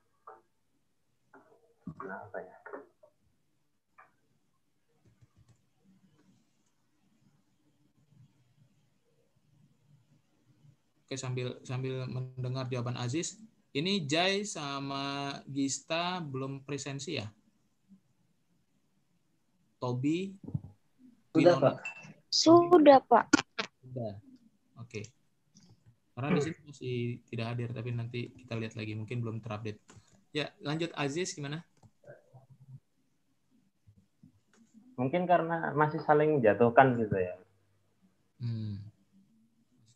apa ya? Oke, sambil mendengar jawaban Aziz, ini Jai sama Gista belum presensi ya? Tobi? Sudah, Pak. Sudah, Pak. Sudah. Oke. Karena di sini masih tidak hadir, tapi nanti kita lihat lagi, mungkin belum terupdate. Ya, lanjut Aziz gimana? Mungkin karena masih saling menjatuhkan gitu ya.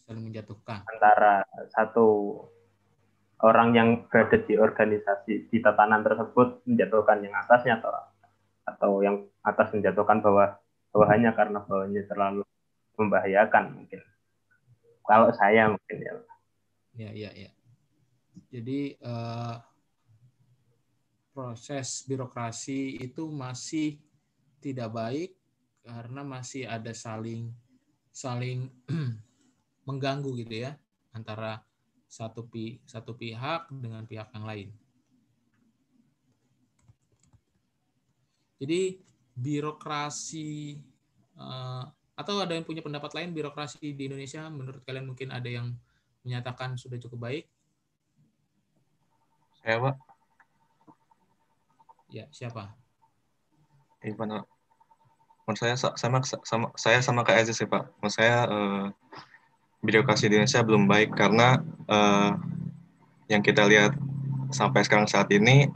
Saling menjatuhkan. Antara satu orang yang berada di organisasi di tatanan tersebut menjatuhkan yang atasnya atau yang atas menjatuhkan bawahannya karena bawahnya terlalu membahayakan mungkin. Kalau saya mungkin ya. Ya. Jadi proses birokrasi itu masih tidak baik karena masih ada saling mengganggu gitu ya antara satu pihak dengan pihak yang lain. Jadi birokrasi atau ada yang punya pendapat lain, birokrasi di Indonesia menurut kalian mungkin ada yang menyatakan sudah cukup baik? Saya, Pak. Ya, siapa? Ivan, Pak. Menurut saya sama kayak Aziz sih, Pak. Menurut saya birokrasi di Indonesia belum baik karena yang kita lihat sampai sekarang saat ini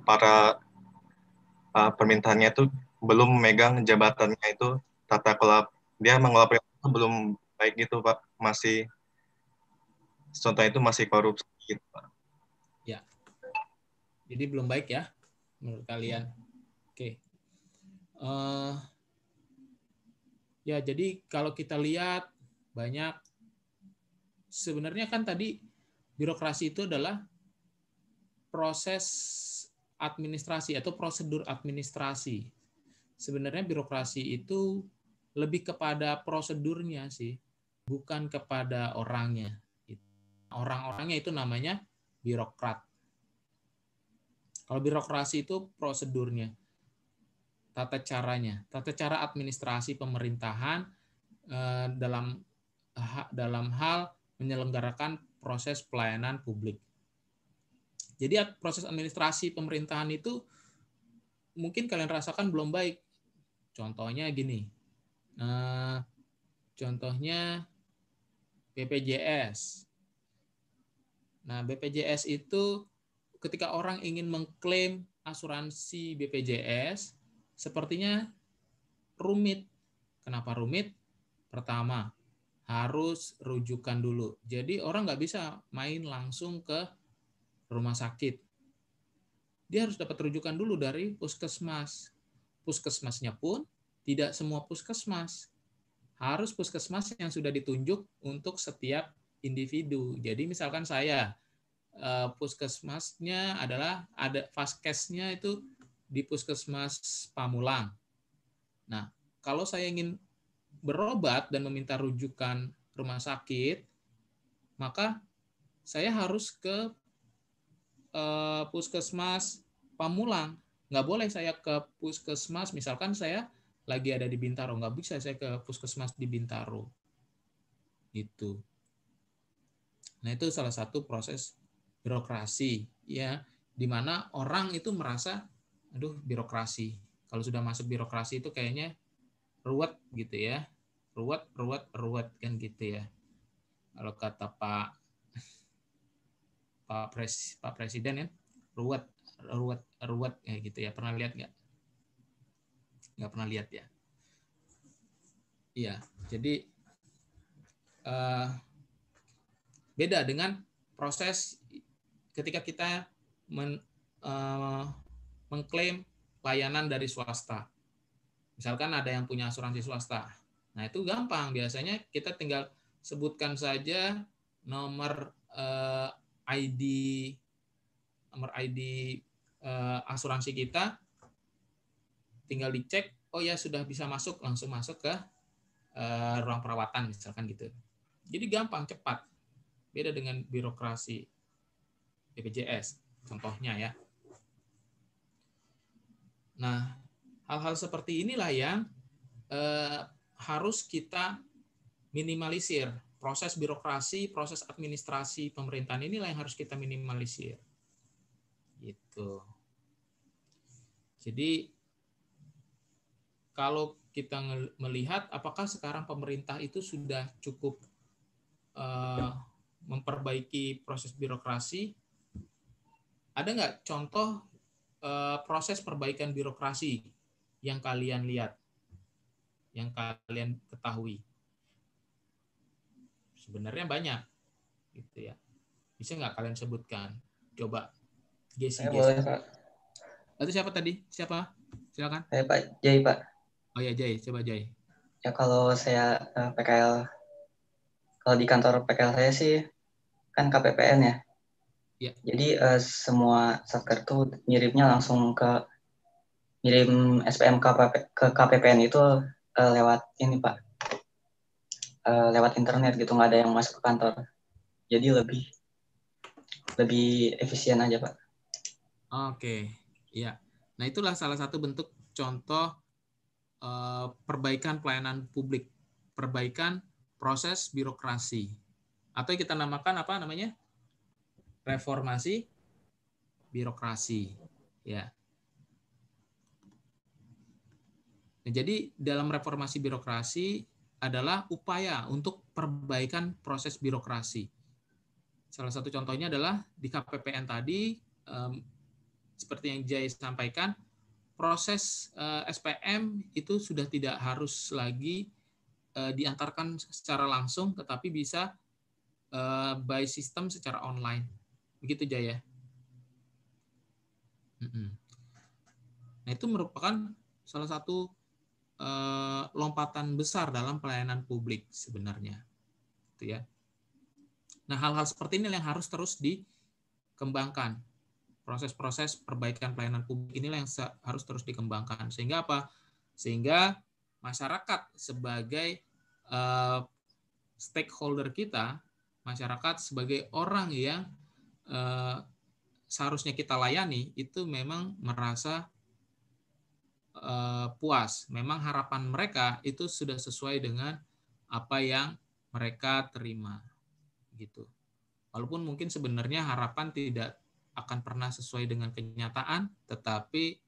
para permintaannya itu belum memegang jabatannya itu tata kelola, dia mengelola pemerintahan itu belum baik gitu, Pak. Masih contohnya itu masih korupsi gitu, Pak. Ya. Jadi belum baik ya menurut kalian. Oke. Ya, jadi kalau kita lihat banyak sebenarnya kan tadi birokrasi itu adalah proses administrasi atau prosedur administrasi. Sebenarnya birokrasi itu lebih kepada prosedurnya sih, bukan kepada orangnya. Orang-orangnya itu namanya birokrat. Kalau birokrasi itu prosedurnya, tata caranya, tata cara administrasi pemerintahan dalam hal menyelenggarakan proses pelayanan publik. Jadi proses administrasi pemerintahan itu mungkin kalian rasakan belum baik. Contohnya gini, contohnya BPJS. Nah, BPJS itu ketika orang ingin mengklaim asuransi BPJS, sepertinya rumit. Kenapa rumit? Pertama, harus rujukan dulu. Jadi orang nggak bisa main langsung ke rumah sakit. Dia harus dapat rujukan dulu dari puskesmas. Puskesmasnya pun tidak semua puskesmas. Harus puskesmas yang sudah ditunjuk untuk setiap individu. Jadi misalkan saya, puskesmasnya adalah ada vaskesnya itu di puskesmas Pamulang. Nah, kalau saya ingin berobat dan meminta rujukan rumah sakit, maka saya harus ke puskesmas Pamulang. Nggak boleh saya ke puskesmas, misalkan saya lagi ada di Bintaro, nggak bisa saya ke puskesmas di Bintaro. Gitu. Nah, itu salah satu proses birokrasi, ya, di mana orang itu merasa, aduh, birokrasi. Kalau sudah masuk birokrasi itu kayaknya ruwet gitu ya, ruwet kan gitu ya. Kalau kata Pak Presiden ya, ruwet kayak gitu ya. Pernah lihat nggak? Nggak pernah lihat ya. Iya, jadi beda dengan proses ketika kita mengklaim layanan dari swasta. Misalkan ada yang punya asuransi swasta. Nah, itu gampang. Biasanya kita tinggal sebutkan saja nomor ID asuransi kita, tinggal dicek, oh ya sudah bisa masuk, langsung masuk ke ruang perawatan misalkan gitu. Jadi gampang, cepat. Beda dengan birokrasi BPJS contohnya ya. Nah, hal-hal seperti inilah yang harus kita minimalisir. Proses birokrasi, proses administrasi pemerintahan inilah yang harus kita minimalisir. Gitu. Jadi kalau kita melihat apakah sekarang pemerintah itu sudah cukup memperbaiki proses birokrasi, ada nggak contoh proses perbaikan birokrasi yang kalian lihat, yang kalian ketahui? Sebenarnya banyak, gitu ya. Bisa nggak kalian sebutkan? Coba, Jesse. Boleh, Pak. Itu siapa tadi? Siapa? Silakan. Saya Pak Jai, Pak. Oh ya, Jai. Coba Jai. Ya kalau saya PKL, kalau di kantor PKL saya sih kan KPPN ya. Ya. Jadi semua satker tuh ngirim SPM ke KPPN itu lewat ini Pak, lewat internet gitu, nggak ada yang masuk ke kantor. Jadi lebih efisien aja Pak. Oke, ya. Nah, itulah salah satu bentuk contoh perbaikan pelayanan publik, perbaikan proses birokrasi, atau yang kita namakan apa namanya? Reformasi birokrasi, ya. Nah, jadi dalam reformasi birokrasi adalah upaya untuk perbaikan proses birokrasi. Salah satu contohnya adalah di KPPN tadi, seperti yang Jay sampaikan, proses SPM itu sudah tidak harus lagi diantarkan secara langsung, tetapi bisa by system secara online. Begitu, Jay, ya? Nah, itu merupakan salah satu lompatan besar dalam pelayanan publik sebenarnya, gitu ya. Nah, hal-hal seperti ini yang harus terus dikembangkan. Proses-proses perbaikan pelayanan publik inilah yang harus terus dikembangkan. Sehingga apa? Sehingga masyarakat sebagai stakeholder kita, masyarakat sebagai orang yang seharusnya kita layani, itu memang merasa puas. Memang harapan mereka itu sudah sesuai dengan apa yang mereka terima, gitu. Walaupun mungkin sebenarnya harapan tidak akan pernah sesuai dengan kenyataan, tetapi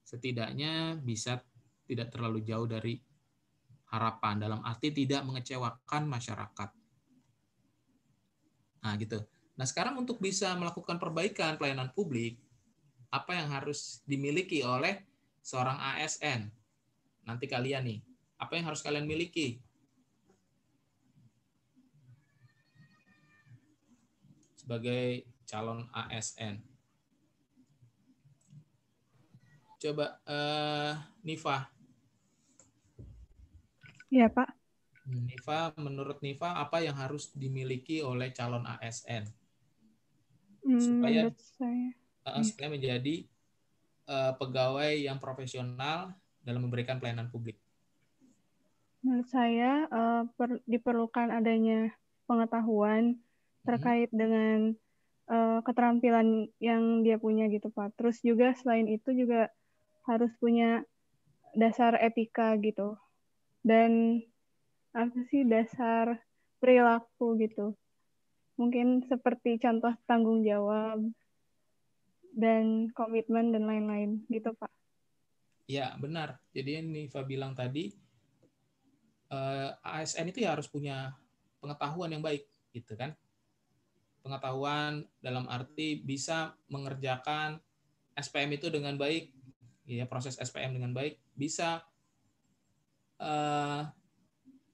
setidaknya bisa tidak terlalu jauh dari harapan, dalam arti tidak mengecewakan masyarakat. Nah, gitu. Nah, sekarang untuk bisa melakukan perbaikan pelayanan publik, apa yang harus dimiliki oleh seorang ASN? Nanti kalian nih, apa yang harus kalian miliki? Sebagai calon ASN. Coba Nifa. Iya, Pak. Nifa, menurut Nifa, apa yang harus dimiliki oleh calon ASN? Menurut saya. Supaya menjadi pegawai yang profesional dalam memberikan pelayanan publik. Menurut saya diperlukan adanya pengetahuan terkait dengan keterampilan yang dia punya gitu, Pak. Terus juga selain itu juga harus punya dasar etika gitu. Dan apa sih dasar perilaku gitu. Mungkin seperti contoh tanggung jawab dan komitmen dan lain-lain gitu, Pak. Ya, benar. Jadi yang Nifa bilang tadi, ASN itu ya harus punya pengetahuan yang baik, gitu kan? Pengetahuan dalam arti bisa mengerjakan SPM itu dengan baik, ya, proses SPM dengan baik, bisa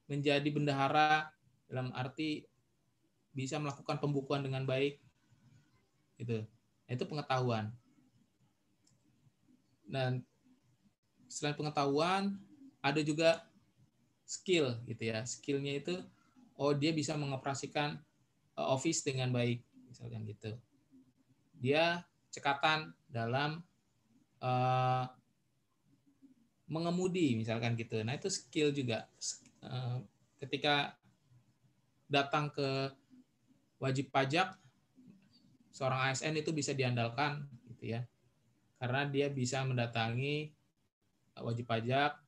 menjadi bendahara dalam arti bisa melakukan pembukuan dengan baik, gitu. Itu pengetahuan. Dan selain pengetahuan, ada juga skill, gitu ya. Skillnya itu, dia bisa mengoperasikan office dengan baik, misalkan gitu. Dia cekatan dalam mengemudi, misalkan gitu. Nah, itu skill juga. Ketika datang ke wajib pajak, seorang ASN itu bisa diandalkan, gitu ya. Karena dia bisa mendatangi wajib pajak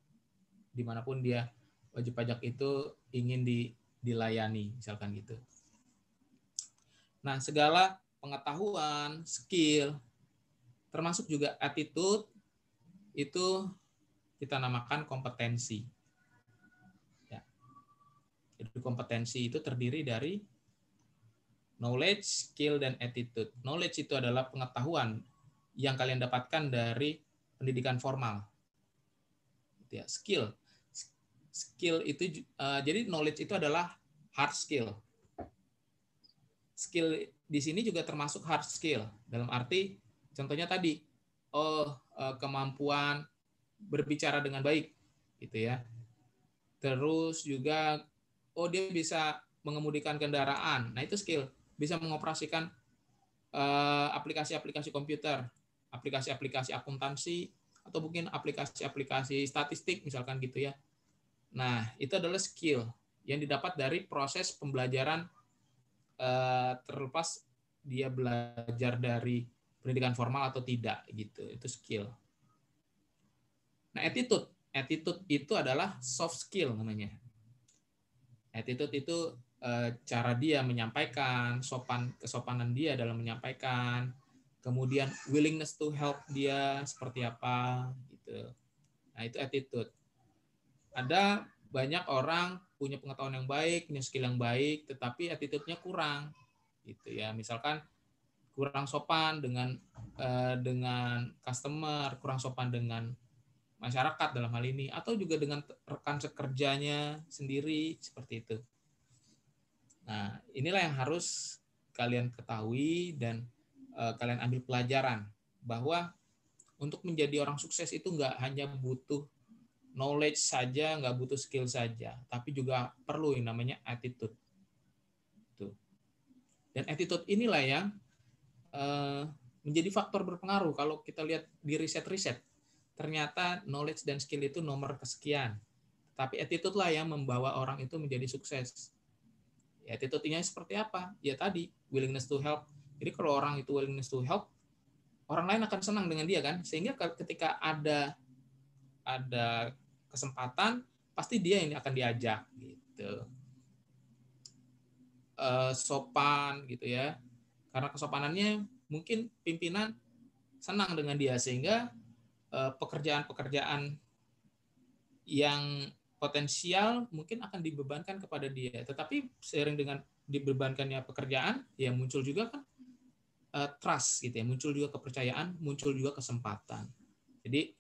dimanapun dia wajib pajak itu ingin dilayani, misalkan gitu. Nah, segala pengetahuan, skill, termasuk juga attitude, itu kita namakan kompetensi. Ya. Jadi kompetensi itu terdiri dari knowledge, skill, dan attitude. Knowledge itu adalah pengetahuan yang kalian dapatkan dari pendidikan formal. Ya, skill itu jadi knowledge itu adalah hard skill. Skill di sini juga termasuk hard skill dalam arti contohnya tadi kemampuan berbicara dengan baik, gitu ya. Terus juga dia bisa mengemudikan kendaraan. Nah, itu skill, bisa mengoperasikan aplikasi-aplikasi komputer, aplikasi-aplikasi akuntansi, atau mungkin aplikasi-aplikasi statistik misalkan gitu ya. Nah, itu adalah skill yang didapat dari proses pembelajaran terlepas dia belajar dari pendidikan formal atau tidak gitu. Itu skill. Nah, attitude itu adalah soft skill namanya. Attitude itu cara dia menyampaikan, kesopanan dia dalam menyampaikan, kemudian willingness to help dia seperti apa gitu. Nah, itu attitude. Ada banyak orang punya pengetahuan yang baik, punya skill yang baik, tetapi attitude-nya kurang gitu ya. Misalkan kurang sopan dengan customer, kurang sopan dengan masyarakat dalam hal ini, atau juga dengan rekan sekerjanya sendiri seperti itu. Nah, inilah yang harus kalian ketahui dan kalian ambil pelajaran bahwa untuk menjadi orang sukses itu nggak hanya butuh knowledge saja, nggak butuh skill saja, tapi juga perlu yang namanya attitude. Tuh. Dan attitude inilah yang menjadi faktor berpengaruh. Kalau kita lihat di riset-riset, ternyata knowledge dan skill itu nomor kesekian. Tapi attitude lah yang membawa orang itu menjadi sukses. Ya, attitude-nya seperti apa? Ya tadi, willingness to help. Jadi kalau orang itu willingness to help, orang lain akan senang dengan dia kan. Sehingga ketika ada kesempatan, pasti dia yang akan diajak gitu. Sopan gitu ya. Karena kesopanannya mungkin pimpinan senang dengan dia sehingga pekerjaan-pekerjaan yang potensial mungkin akan dibebankan kepada dia. Tetapi seiring dengan dibebankannya pekerjaan, ya muncul juga kan trust gitu ya, muncul juga kepercayaan, muncul juga kesempatan. Jadi,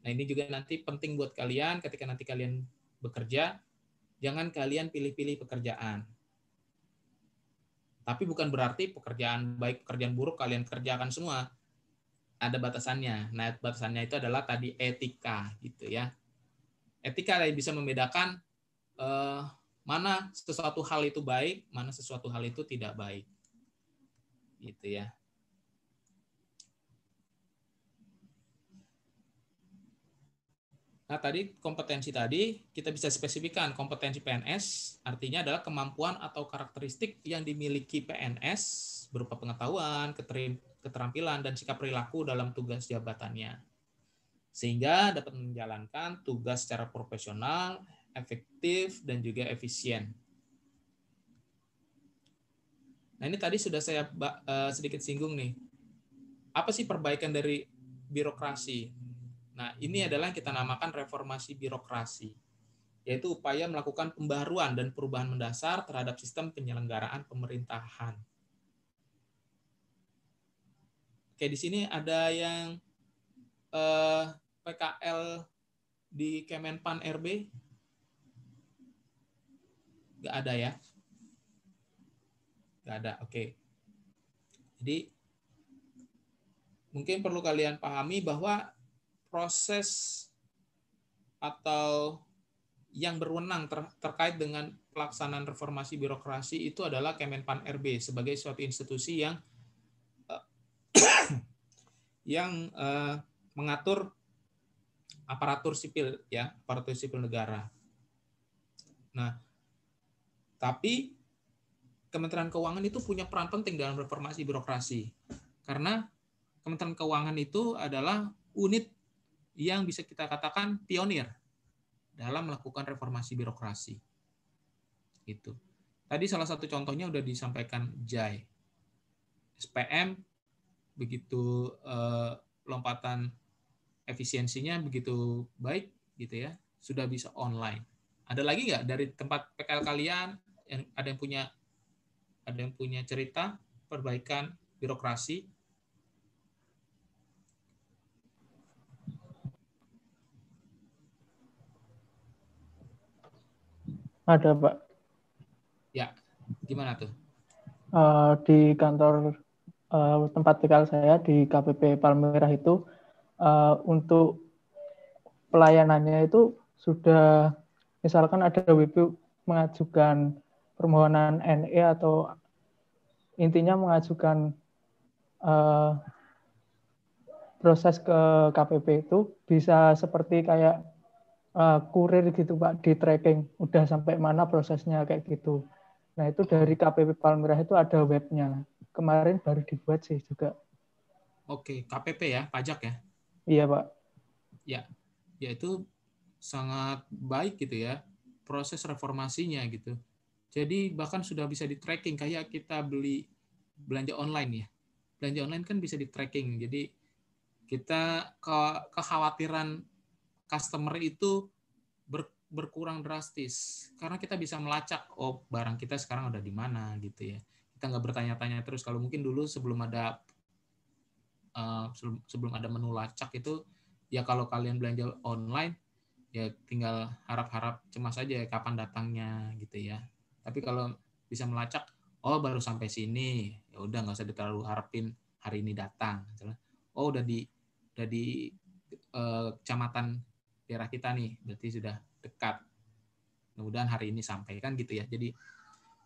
nah ini juga nanti penting buat kalian ketika nanti kalian bekerja, jangan kalian pilih-pilih pekerjaan. Tapi bukan berarti pekerjaan baik, pekerjaan buruk kalian kerjakan semua. Ada batasannya. Nah, batasannya itu adalah tadi etika gitu ya. Etika yang bisa membedakan mana sesuatu hal itu baik, mana sesuatu hal itu tidak baik. Gitu ya. Nah, tadi kompetensi tadi kita bisa spesifikkan kompetensi PNS artinya adalah kemampuan atau karakteristik yang dimiliki PNS berupa pengetahuan, keterampilan, dan sikap perilaku dalam tugas jabatannya. Sehingga dapat menjalankan tugas secara profesional, efektif, dan juga efisien. Nah, ini tadi sudah saya sedikit singgung nih. Apa sih perbaikan dari birokrasi? Nah, ini adalah yang kita namakan reformasi birokrasi, yaitu upaya melakukan pembaruan dan perubahan mendasar terhadap sistem penyelenggaraan pemerintahan. Oke, di sini ada yang PKL di Kemenpan RB? Nggak ada ya? Nggak ada, oke. Jadi, mungkin perlu kalian pahami bahwa proses atau yang berwenang terkait dengan pelaksanaan reformasi birokrasi itu adalah Kemenpan RB sebagai suatu institusi yang mengatur aparatur sipil ya, aparatur sipil negara. Nah, tapi Kementerian Keuangan itu punya peran penting dalam reformasi birokrasi. Karena Kementerian Keuangan itu adalah unit yang bisa kita katakan pionir dalam melakukan reformasi birokrasi. Gitu. Tadi salah satu contohnya udah disampaikan Jai. SPM begitu lompatan efisiensinya begitu baik gitu ya, sudah bisa online. Ada lagi nggak dari tempat PKL kalian yang ada yang punya cerita perbaikan birokrasi? Ada, Pak. Ya, gimana tuh? Di kantor tempat PKL saya di KPP Palmerah itu untuk pelayanannya itu sudah misalkan ada WP mengajukan permohonan NE atau intinya mengajukan proses ke KPP itu bisa seperti kayak kurir gitu Pak, di tracking udah sampai mana prosesnya kayak gitu. Nah itu dari KPP Palmerah itu ada webnya. Kemarin baru dibuat sih juga. Oke, KPP ya, pajak ya? Iya Pak. Ya. ya itu sangat baik gitu ya proses reformasinya gitu. Jadi bahkan sudah bisa di tracking kayak kita beli belanja online ya. Belanja online kan bisa di tracking. Jadi kita kekhawatiran customer itu berkurang drastis karena kita bisa melacak barang kita sekarang udah di mana gitu ya. Kita nggak bertanya-tanya terus. Kalau mungkin dulu sebelum ada menu lacak itu ya kalau kalian belanja online ya tinggal harap-harap cemas aja kapan datangnya gitu ya. Tapi kalau bisa melacak, baru sampai sini, ya udah nggak usah terlalu harapin hari ini datang. Udah di kecamatan daerah kita nih, berarti sudah dekat. Mudah-mudahan hari ini sampai kan gitu ya. Jadi,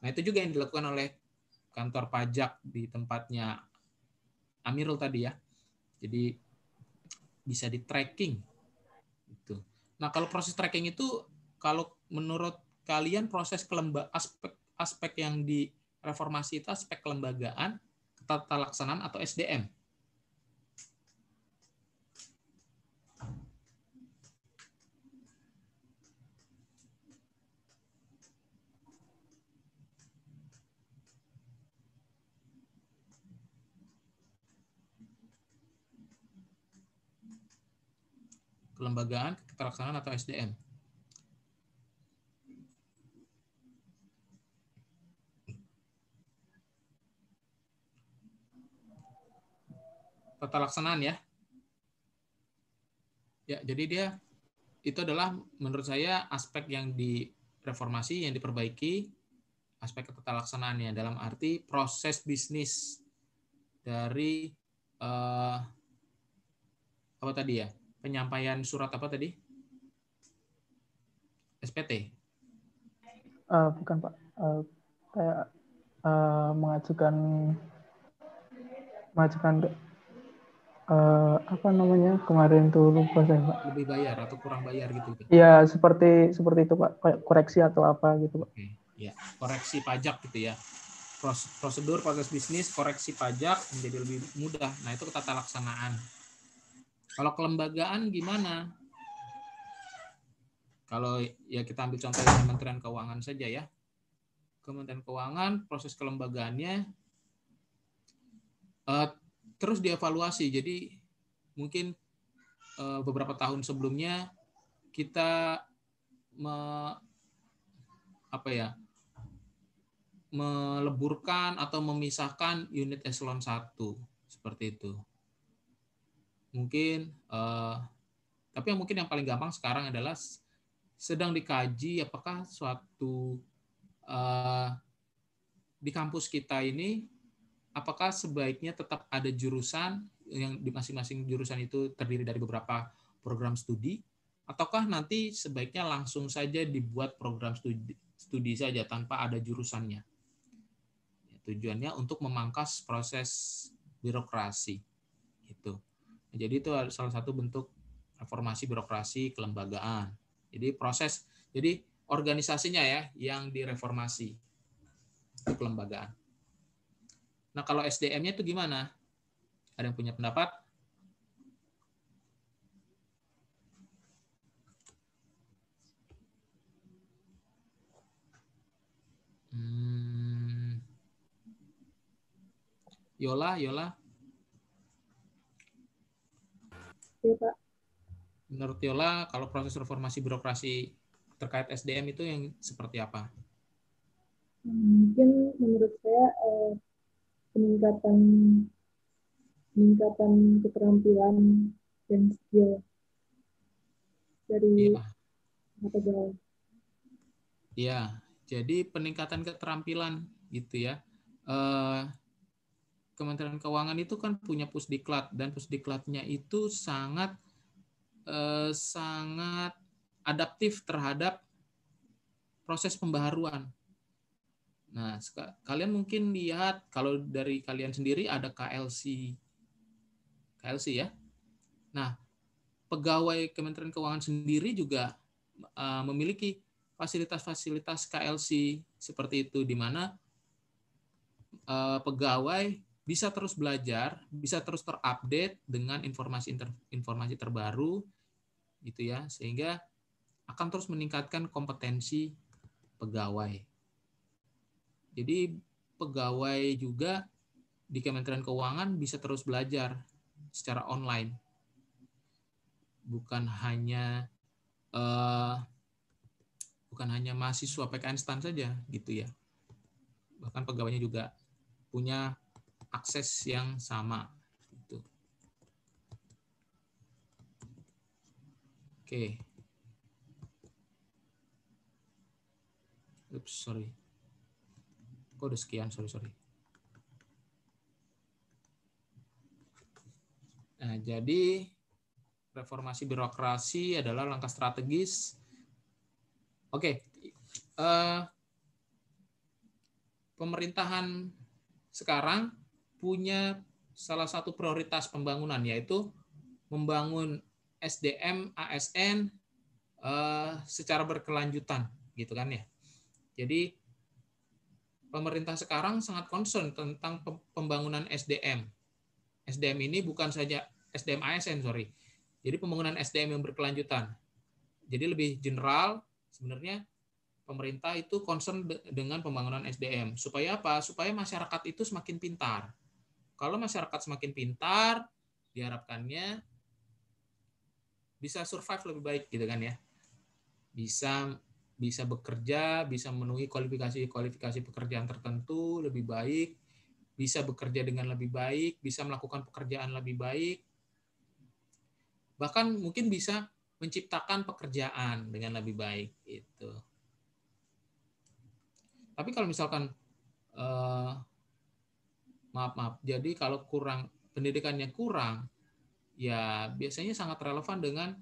nah itu juga yang dilakukan oleh kantor pajak di tempatnya Amirul tadi ya. Jadi bisa di tracking. Gitu. Nah kalau proses tracking itu, kalau menurut kalian proses aspek yang di reformasi itu aspek kelembagaan, tata laksanaan atau SDM? Kelembagaan, keterlaksanaan atau SDM? Tata laksanaan ya. Ya, jadi dia itu adalah menurut saya aspek yang direformasi, yang diperbaiki, aspek ketatallaksanaannya dalam arti proses bisnis dari apa tadi ya? Penyampaian surat apa tadi? SPT? Bukan Pak, kayak mengajukan apa namanya kemarin tuh lupa saya Pak. Lebih bayar atau kurang bayar gitu? Iya seperti itu Pak, kayak koreksi atau apa gitu Pak. Oke, ya koreksi pajak gitu ya. Prosedur proses bisnis koreksi pajak menjadi lebih mudah. Nah itu ketatatlaksanaan. Kalau kelembagaan gimana? Kalau ya kita ambil contoh Kementerian Keuangan saja ya. Kementerian Keuangan proses kelembagaannya terus dievaluasi. Jadi mungkin beberapa tahun sebelumnya kita meleburkan atau memisahkan unit eselon 1 seperti itu. Mungkin tapi yang paling gampang sekarang adalah sedang dikaji apakah suatu di kampus kita ini apakah sebaiknya tetap ada jurusan yang di masing-masing jurusan itu terdiri dari beberapa program studi ataukah nanti sebaiknya langsung saja dibuat program studi saja tanpa ada jurusannya. Tujuannya untuk memangkas proses birokrasi gitu. Jadi itu salah satu bentuk reformasi birokrasi kelembagaan. Jadi organisasinya ya yang direformasi itu kelembagaan. Nah kalau SDM-nya itu gimana? Ada yang punya pendapat? Yola. Ya, Pak. Menurut Yola, kalau proses reformasi birokrasi terkait SDM itu yang seperti apa? Mungkin menurut saya peningkatan keterampilan dan skill dari pegawai. Iya, jadi peningkatan keterampilan gitu ya. Kementerian Keuangan itu kan punya Pusdiklat dan Pusdiklatnya itu sangat adaptif terhadap proses pembaharuan. Nah, kalian mungkin lihat kalau dari kalian sendiri ada KLC ya. Nah, pegawai Kementerian Keuangan sendiri juga memiliki fasilitas-fasilitas KLC seperti itu di mana pegawai bisa terus belajar, bisa terus terupdate dengan informasi terbaru gitu ya, sehingga akan terus meningkatkan kompetensi pegawai. Jadi pegawai juga di Kementerian Keuangan bisa terus belajar secara online, bukan hanya mahasiswa PKN STAN saja gitu ya, bahkan pegawainya juga punya akses yang sama gitu. Oke. Oops, sorry. Kok udah sekian, sorry. Nah, jadi reformasi birokrasi adalah langkah strategis. Oke. Pemerintahan sekarang punya salah satu prioritas pembangunan, yaitu membangun SDM ASN secara berkelanjutan, gitu kan ya. Jadi pemerintah sekarang sangat concern tentang pembangunan SDM. SDM ini bukan saja SDM ASN, sorry. Jadi pembangunan SDM yang berkelanjutan. Jadi lebih general, sebenarnya pemerintah itu concern dengan pembangunan SDM. Supaya apa? Supaya masyarakat itu semakin pintar. Kalau masyarakat semakin pintar, diharapkannya bisa survive lebih baik, gitu kan ya. Bisa bekerja, bisa memenuhi kualifikasi pekerjaan tertentu lebih baik, bisa bekerja dengan lebih baik, bisa melakukan pekerjaan lebih baik, bahkan mungkin bisa menciptakan pekerjaan dengan lebih baik itu. Tapi kalau misalkan maaf, jadi kalau pendidikannya kurang, ya biasanya sangat relevan dengan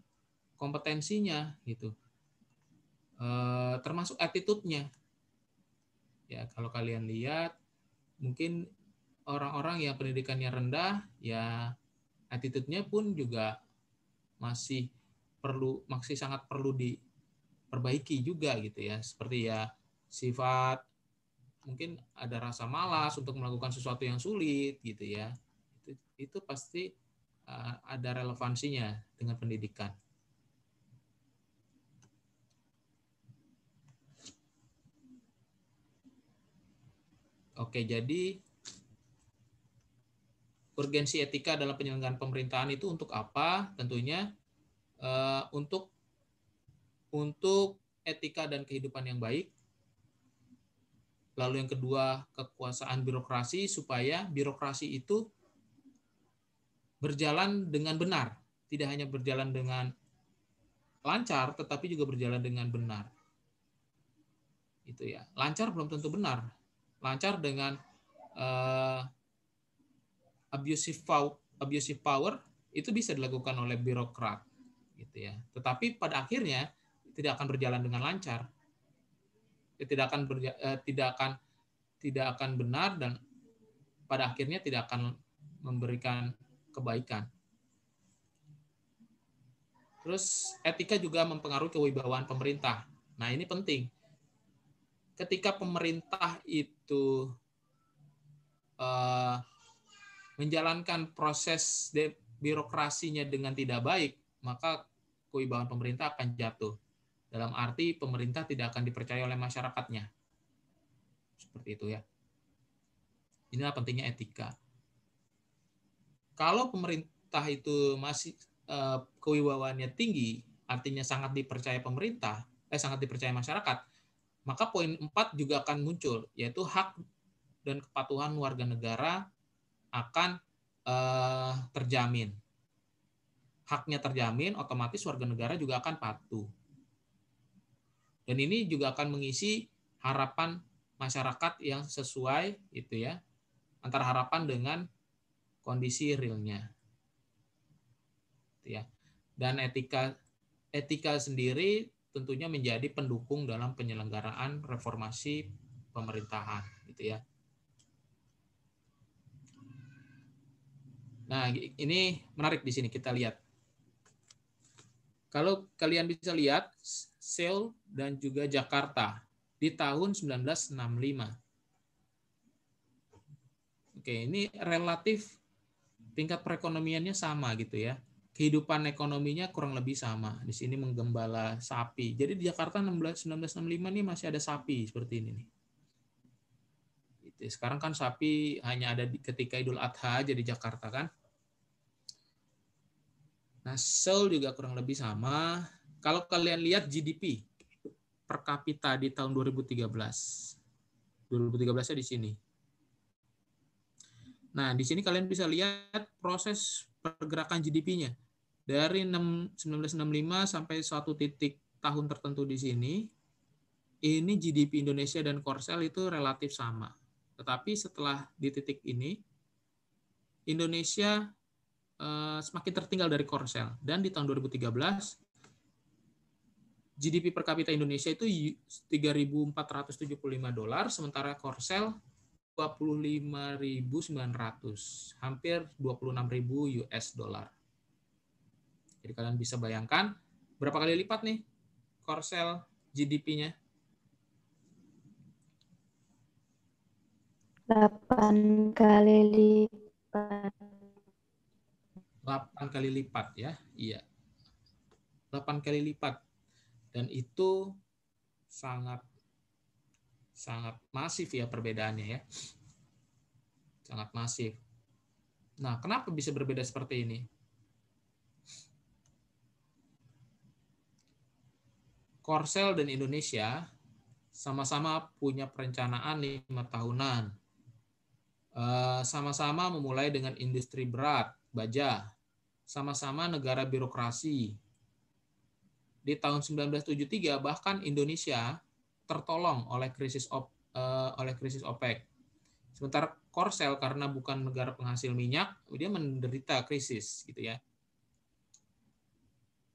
kompetensinya gitu. Termasuk attitude-nya. Ya, kalau kalian lihat, mungkin orang-orang yang pendidikannya rendah, ya attitude-nya pun juga masih sangat perlu diperbaiki juga gitu ya. Seperti ya sifat, mungkin ada rasa malas untuk melakukan sesuatu yang sulit gitu ya. Itu pasti ada relevansinya dengan pendidikan. Oke, jadi urgensi etika dalam penyelenggaraan pemerintahan itu untuk apa? Tentunya untuk etika dan kehidupan yang baik. Lalu yang kedua, kekuasaan birokrasi, supaya birokrasi itu berjalan dengan benar. Tidak hanya berjalan dengan lancar, tetapi juga berjalan dengan benar. Itu ya. Lancar belum tentu benar. Lancar dengan abusive power itu bisa dilakukan oleh birokrat, gitu ya. Tetapi pada akhirnya tidak akan berjalan dengan lancar, tidak akan benar, dan pada akhirnya tidak akan memberikan kebaikan. Terus etika juga mempengaruhi kewibawaan pemerintah. Nah, ini penting. Ketika pemerintah itu menjalankan proses birokrasinya dengan tidak baik, maka kewibawaan pemerintah akan jatuh. Dalam arti pemerintah tidak akan dipercaya oleh masyarakatnya. Seperti itu ya. Inilah pentingnya etika. Kalau pemerintah itu masih kewibawaannya tinggi, artinya sangat dipercaya pemerintah, sangat dipercaya masyarakat, maka poin 4 juga akan muncul, yaitu hak dan kepatuhan warga negara akan terjamin. Haknya terjamin, otomatis warga negara juga akan patuh. Dan ini juga akan mengisi harapan masyarakat yang sesuai, itu ya, antara harapan dengan kondisi realnya. Itu ya. Dan etika sendiri tentunya menjadi pendukung dalam penyelenggaraan reformasi pemerintahan, gitu ya. Nah, ini menarik di sini kita lihat. Kalau kalian bisa lihat, Seoul dan juga Jakarta di tahun 1965. Oke, ini relatif tingkat perekonomiannya sama gitu ya. kehidupan ekonominya kurang lebih sama. Di sini menggembala sapi. Jadi di Jakarta 1965 nih masih ada sapi seperti ini nih. Sekarang kan sapi hanya ada ketika Idul Adha aja di Jakarta kan. Nah, Seoul juga kurang lebih sama. Kalau kalian lihat GDP per kapita di tahun 2013. 2013-nya di sini. Nah, di sini kalian bisa lihat proses pergerakan GDP-nya. Dari 1965 sampai suatu titik tahun tertentu di sini, ini GDP Indonesia dan Korsel itu relatif sama. Tetapi setelah di titik ini, Indonesia semakin tertinggal dari Korsel. Dan di tahun 2013, GDP per kapita Indonesia itu $3.475, sementara Korsel 25.900, hampir 26.000 US dollar. Jadi kalian bisa bayangkan berapa kali lipat nih Korsel GDP-nya? 8 kali lipat. 8 kali lipat ya. Iya. 8 kali lipat. Dan itu sangat masif ya perbedaannya ya. Sangat masif. Nah, kenapa bisa berbeda seperti ini? Korsel dan Indonesia sama-sama punya perencanaan 5 tahunan. Sama-sama memulai dengan industri berat, baja. Sama-sama negara birokrasi. Di tahun 1973 bahkan Indonesia tertolong oleh krisis OPEC. Sementara Korsel karena bukan negara penghasil minyak, dia menderita krisis gitu ya.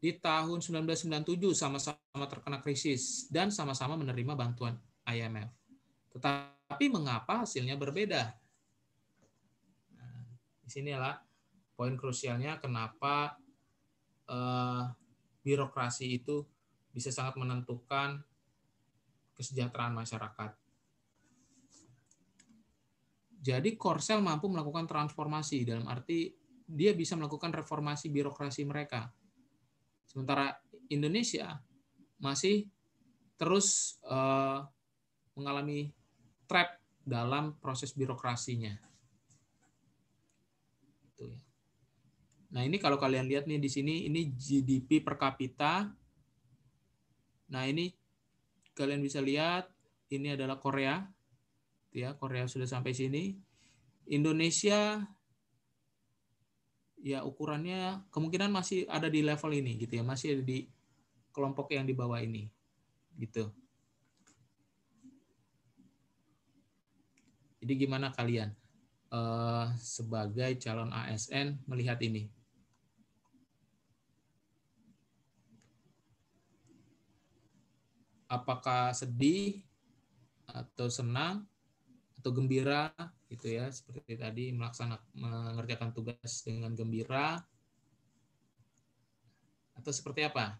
Di tahun 1997 sama-sama terkena krisis dan sama-sama menerima bantuan IMF. Tetapi mengapa hasilnya berbeda? Nah, disinilah poin krusialnya kenapa birokrasi itu bisa sangat menentukan kesejahteraan masyarakat. Jadi Korsel mampu melakukan transformasi, dalam arti dia bisa melakukan reformasi birokrasi mereka. Sementara Indonesia masih terus mengalami trap dalam proses birokrasinya. Itu ya. Nah, ini kalau kalian lihat nih di sini, ini GDP per kapita. Nah, ini kalian bisa lihat, ini adalah Korea. Ya, Korea sudah sampai sini. Indonesia ya ukurannya kemungkinan masih ada di level ini gitu ya, masih ada di kelompok yang di bawah ini gitu. Jadi gimana kalian sebagai calon ASN melihat ini? Apakah sedih atau senang atau gembira gitu ya, seperti tadi mengerjakan tugas dengan gembira, atau seperti apa?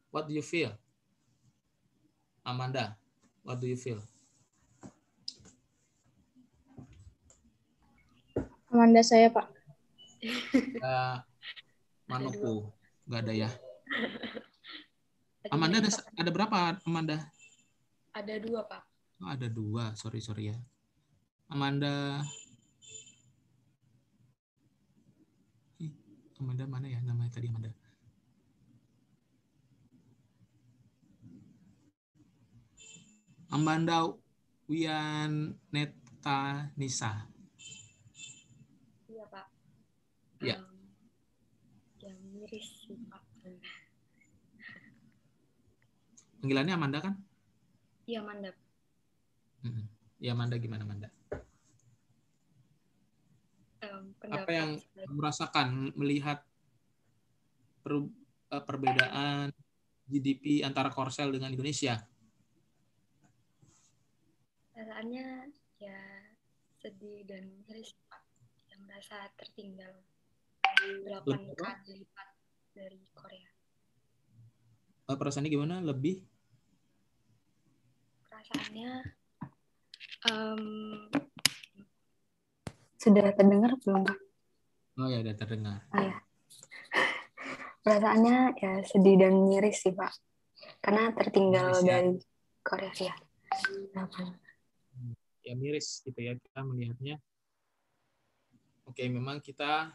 What do you feel? Amanda, what do you feel? Amanda saya, Pak. Manuku, nggak ada ya? Amanda ada berapa, Amanda? Ada 2, Pak. Oh, ada 2, sorry ya. Amanda mana ya namanya tadi Amanda? Amanda Wianeta Nisa. Iya, Pak. Ya. Yang miris sih, Pak. Panggilannya Amanda kan? Iya, Amanda. Ya, Amanda gimana, Amanda? Apa yang merasakan melihat perbedaan GDP antara Korsel dengan Indonesia? Perasaannya ya sedih dan miris, Pak. Yang merasa tertinggal 8 kali lipat dari Korea. Perasaannya gimana? Lebih? Perasaannya sudah terdengar belum, Pak? Oh ya, sudah terdengar. Oh, ya. perasaannya ya sedih dan miris sih Pak, karena tertinggal Miris ya. dari Korea ya. Ya miris gitu ya kita melihatnya. Oke, memang kita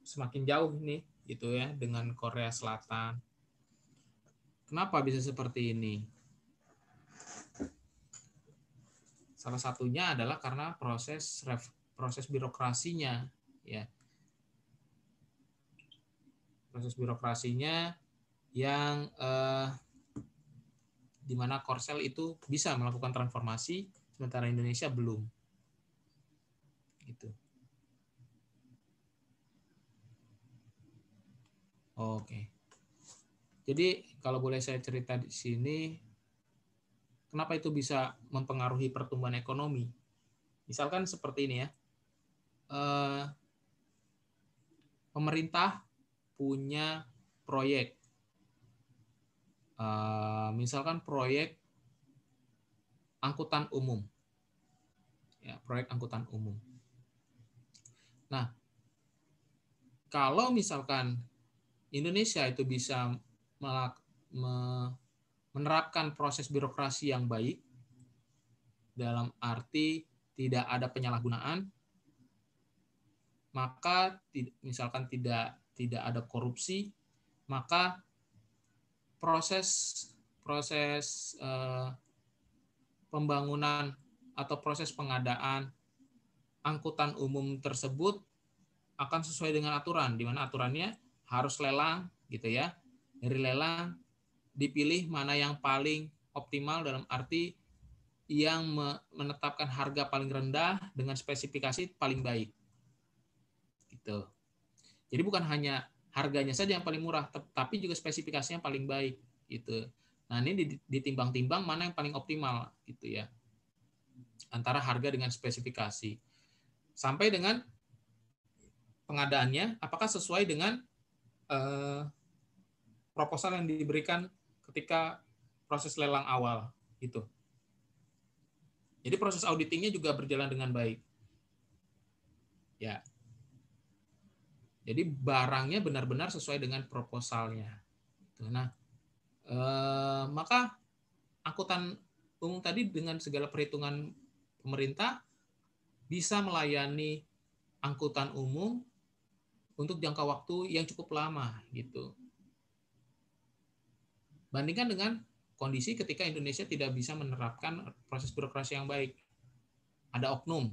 semakin jauh nih gitu ya dengan Korea Selatan. Kenapa bisa seperti ini? Salah satunya adalah karena proses birokrasinya ya. Proses birokrasinya yang di mana Korsel itu bisa melakukan transformasi sementara Indonesia belum. Gitu. Oke. Jadi kalau boleh saya cerita di sini, kenapa itu bisa mempengaruhi pertumbuhan ekonomi? Misalkan seperti ini ya, pemerintah punya proyek, misalkan proyek angkutan umum, ya proyek angkutan umum. Nah, kalau misalkan Indonesia itu bisa menerapkan proses birokrasi yang baik, dalam arti tidak ada penyalahgunaan, maka misalkan tidak ada korupsi, maka proses pembangunan atau proses pengadaan angkutan umum tersebut akan sesuai dengan aturan, di mana aturannya harus lelang gitu ya. Dari lelang dipilih mana yang paling optimal dalam arti yang menetapkan harga paling rendah dengan spesifikasi paling baik. Gitu. Jadi bukan hanya harganya saja yang paling murah, tapi juga spesifikasinya paling baik gitu. Nah, ini ditimbang-timbang mana yang paling optimal gitu ya. Antara harga dengan spesifikasi. Sampai dengan pengadaannya apakah sesuai dengan proposal yang diberikan ketika proses lelang awal gitu. Jadi proses auditingnya juga berjalan dengan baik. Ya. Jadi barangnya benar-benar sesuai dengan proposalnya. Nah, maka angkutan umum tadi dengan segala perhitungan pemerintah bisa melayani angkutan umum untuk jangka waktu yang cukup lama gitu. Bandingkan dengan kondisi ketika Indonesia tidak bisa menerapkan proses birokrasi yang baik. Ada oknum.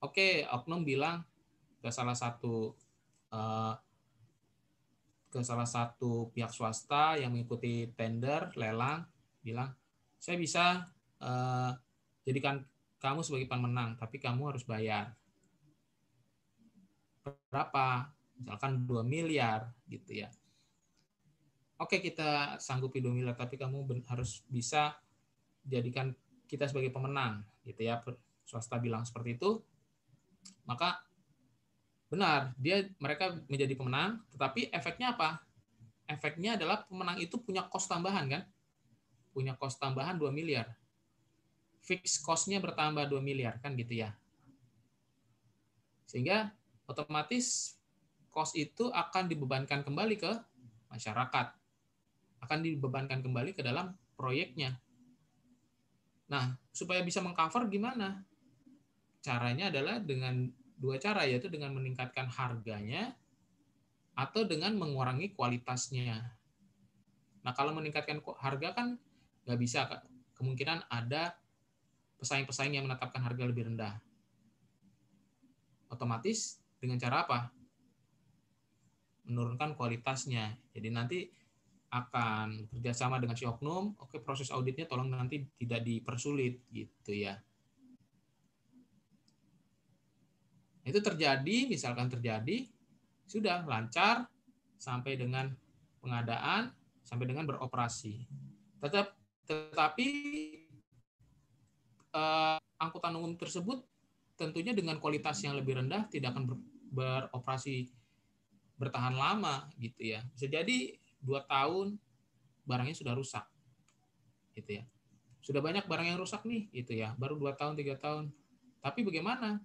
Oke, oknum bilang ke salah satu pihak swasta yang mengikuti tender lelang, bilang saya bisa jadikan kamu sebagai pemenang, tapi kamu harus bayar berapa? Misalkan 2 miliar gitu ya. Oke, kita sanggupi 2 miliar, tapi kamu harus bisa jadikan kita sebagai pemenang gitu ya. Swasta bilang seperti itu, maka benar, mereka menjadi pemenang, tetapi efeknya apa? Efeknya adalah pemenang itu punya kos tambahan kan? Punya kos tambahan 2 miliar. Fix cost-nya bertambah 2 miliar kan gitu ya. Sehingga otomatis kos itu akan dibebankan kembali ke masyarakat. Akan dibebankan kembali ke dalam proyeknya. Nah, supaya bisa mengcover gimana? Caranya adalah dengan 2 cara, yaitu dengan meningkatkan harganya atau dengan mengurangi kualitasnya. Nah, kalau meningkatkan harga kan nggak bisa, kemungkinan ada pesaing-pesaing yang menetapkan harga lebih rendah. Otomatis dengan cara apa? Menurunkan kualitasnya. Jadi nanti akan kerjasama dengan si oknum, oke proses auditnya tolong nanti tidak dipersulit gitu ya. Itu terjadi, misalkan terjadi, sudah lancar sampai dengan pengadaan, sampai dengan beroperasi. Tetapi angkutan umum tersebut tentunya dengan kualitas yang lebih rendah tidak akan beroperasi bertahan lama gitu ya. Bisa jadi 2 tahun barangnya sudah rusak. Gitu ya. Sudah banyak barang yang rusak nih gitu ya. Baru 2 tahun, 3 tahun. Tapi bagaimana?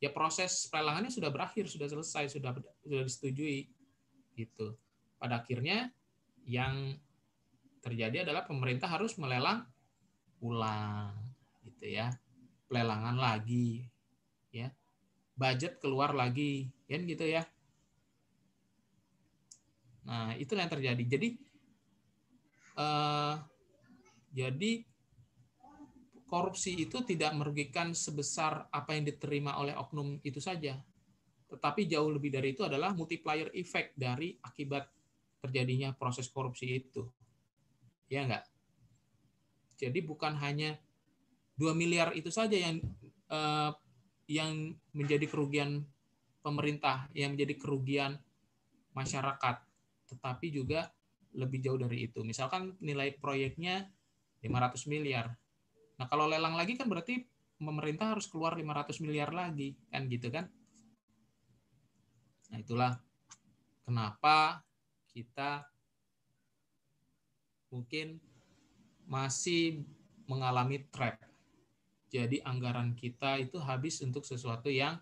Ya proses pelelangannya sudah berakhir, sudah selesai, sudah disetujui. Gitu. Pada akhirnya yang terjadi adalah pemerintah harus melelang ulang, gitu ya. Pelelangan lagi, ya. Budget keluar lagi, kan gitu ya. Nah, itulah yang terjadi. Jadi korupsi itu tidak merugikan sebesar apa yang diterima oleh oknum itu saja. Tetapi jauh lebih dari itu adalah multiplier effect dari akibat terjadinya proses korupsi itu. Ya enggak? Jadi bukan hanya 2 miliar itu saja yang menjadi kerugian pemerintah, yang menjadi kerugian masyarakat, tetapi juga lebih jauh dari itu. Misalkan nilai proyeknya 500 miliar. Nah, kalau lelang lagi kan berarti pemerintah harus keluar 500 miliar lagi, kan gitu kan? Nah, itulah kenapa kita mungkin masih mengalami trap. Jadi anggaran kita itu habis untuk sesuatu yang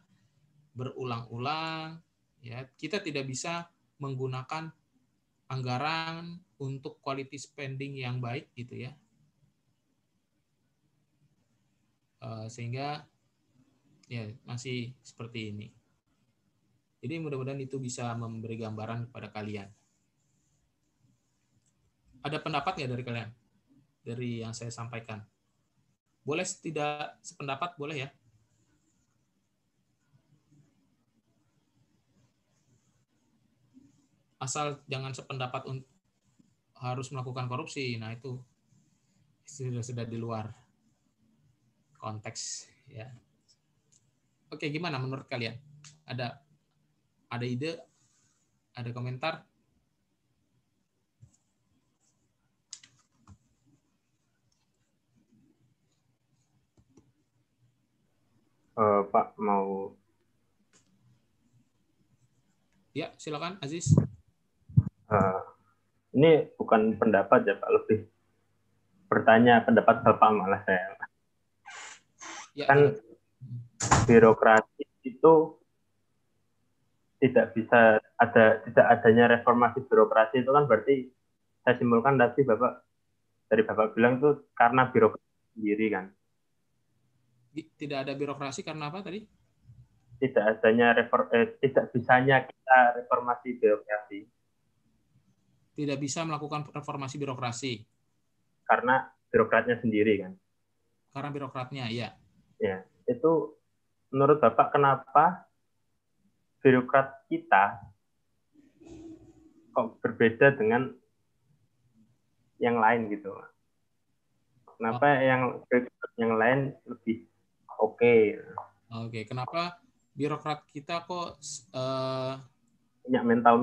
berulang-ulang, ya. Kita tidak bisa menggunakan anggaran untuk quality spending yang baik gitu ya. Sehingga ya masih seperti ini. Jadi mudah-mudahan itu bisa memberi gambaran kepada kalian. Ada pendapat nggak dari kalian? Dari yang saya sampaikan? Boleh tidak sependapat, boleh ya? Asal jangan sependapat harus melakukan korupsi. Nah, itu sudah di luar konteks ya. Oke, gimana menurut kalian? Ada ide? Ada komentar? Pak mau? Ya, silakan Aziz. Ini bukan pendapat ya Pak, lebih bertanya pendapat Bapak malah saya. Ya, kan birokrasi itu tidak bisa tidak adanya reformasi birokrasi itu kan berarti saya simpulkan tadi Bapak bilang itu karena birokrasi sendiri kan. Tidak ada birokrasi karena apa tadi? Tidak bisanya kita reformasi birokrasi. Tidak bisa melakukan reformasi birokrasi. Karena birokratnya sendiri kan. Karena birokratnya, ya. Ya, itu menurut Bapak kenapa birokrat kita kok berbeda dengan yang lain gitu? Kenapa yang lain lebih oke? Oke, kenapa birokrat kita kok punya mental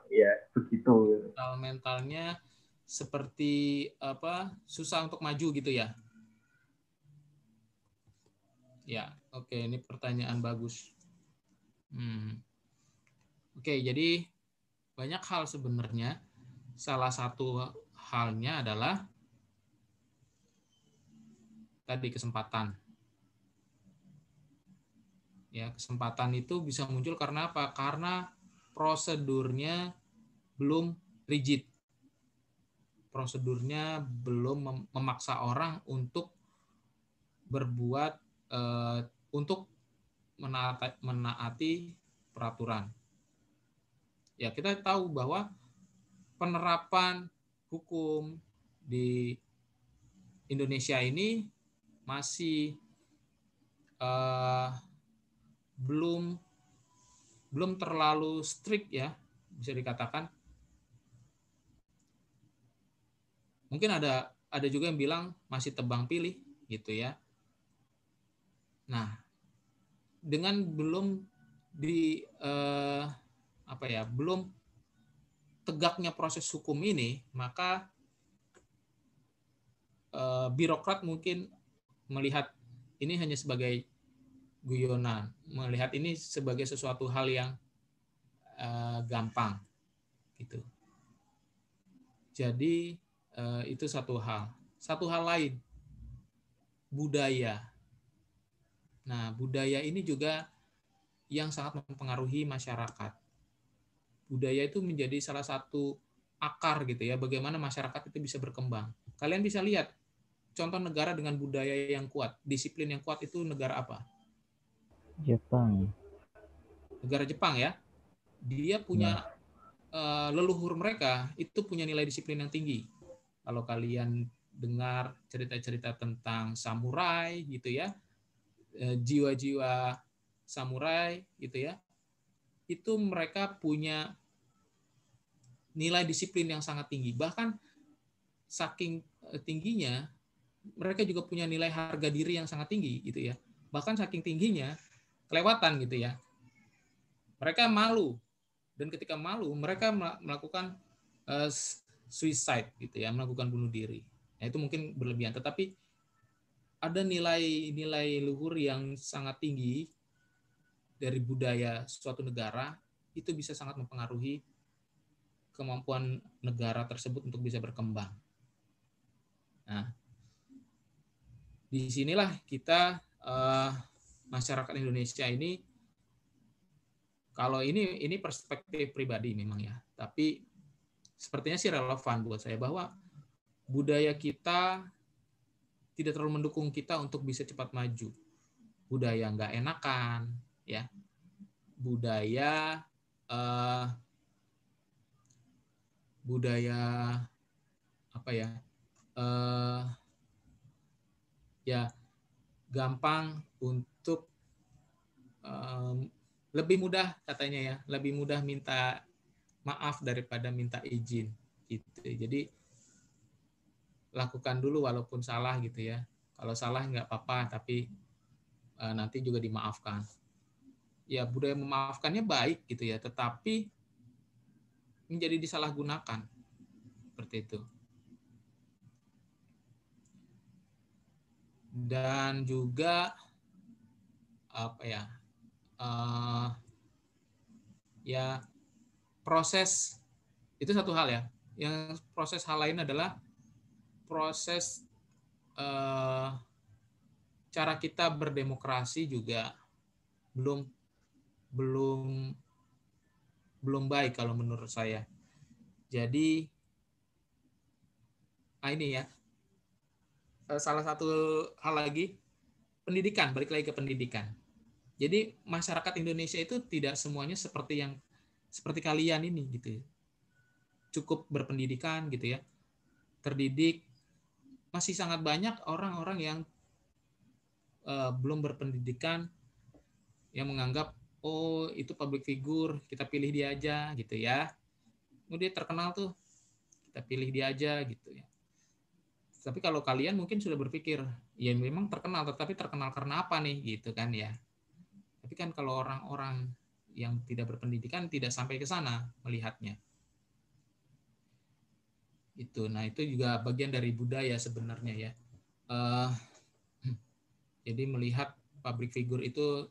ya begitu? Mentalnya seperti apa? Susah untuk maju gitu ya? Ya, oke, ini pertanyaan bagus. Oke, jadi banyak hal sebenarnya. Salah satu halnya adalah tadi kesempatan. Ya, kesempatan itu bisa muncul karena apa? Karena prosedurnya belum rigid. Prosedurnya belum memaksa orang untuk berbuat untuk menaati peraturan. Ya, kita tahu bahwa penerapan hukum di Indonesia ini masih belum terlalu strict ya, bisa dikatakan. Mungkin ada juga yang bilang masih tebang pilih gitu ya. Nah, dengan belum belum tegaknya proses hukum ini, maka birokrat mungkin melihat ini hanya sebagai guyonan, melihat ini sebagai sesuatu hal yang gampang gitu. Jadi itu satu hal. Satu hal lain, budaya. Nah, budaya ini juga yang sangat mempengaruhi masyarakat. budaya itu menjadi salah satu akar gitu ya, bagaimana masyarakat itu bisa berkembang. Kalian bisa lihat contoh negara dengan budaya yang kuat, disiplin yang kuat itu negara apa? Jepang. Negara Jepang ya. Dia punya leluhur mereka itu punya nilai disiplin yang tinggi. Kalau kalian dengar cerita-cerita tentang samurai gitu ya, jiwa-jiwa samurai gitu ya, itu mereka punya nilai disiplin yang sangat tinggi. Bahkan saking tingginya, mereka juga punya nilai harga diri yang sangat tinggi gitu ya. Bahkan saking tingginya, kelewatan gitu ya. Mereka malu, dan ketika malu, mereka melakukan suicide gitu ya, melakukan bunuh diri. Nah, itu mungkin berlebihan, tetapi ada nilai-nilai luhur yang sangat tinggi dari budaya suatu negara, itu bisa sangat mempengaruhi kemampuan negara tersebut untuk bisa berkembang. Nah, disinilah kita masyarakat Indonesia ini, kalau ini perspektif pribadi memang ya, tapi sepertinya sih relevan buat saya bahwa budaya kita tidak terlalu mendukung kita untuk bisa cepat maju. Budaya nggak enakan, ya, budaya apa ya? Ya gampang untuk lebih mudah katanya ya, lebih mudah minta maaf daripada minta izin gitu. Jadi lakukan dulu walaupun salah gitu ya. Kalau salah nggak apa-apa, tapi nanti juga dimaafkan. Ya budaya memaafkannya baik gitu ya, tetapi menjadi disalahgunakan seperti itu. Dan juga apa ya? Ya proses itu satu hal ya. Yang proses hal lain adalah proses cara kita berdemokrasi juga belum baik kalau menurut saya. Jadi ini ya, salah satu hal lagi, pendidikan, balik lagi ke pendidikan. Jadi masyarakat Indonesia itu tidak semuanya seperti kalian ini gitu. Cukup berpendidikan gitu ya, terdidik. Masih sangat banyak orang-orang yang belum berpendidikan yang menganggap oh itu public figure, kita pilih dia aja gitu ya. Dia terkenal tuh, kita pilih dia aja gitu ya. Tapi kalau kalian mungkin sudah berpikir, ya memang terkenal, tetapi terkenal karena apa nih gitu kan ya. Tapi kan kalau orang-orang yang tidak berpendidikan tidak sampai ke sana melihatnya. Itu. Nah, itu juga bagian dari budaya sebenarnya ya. Jadi melihat public figure itu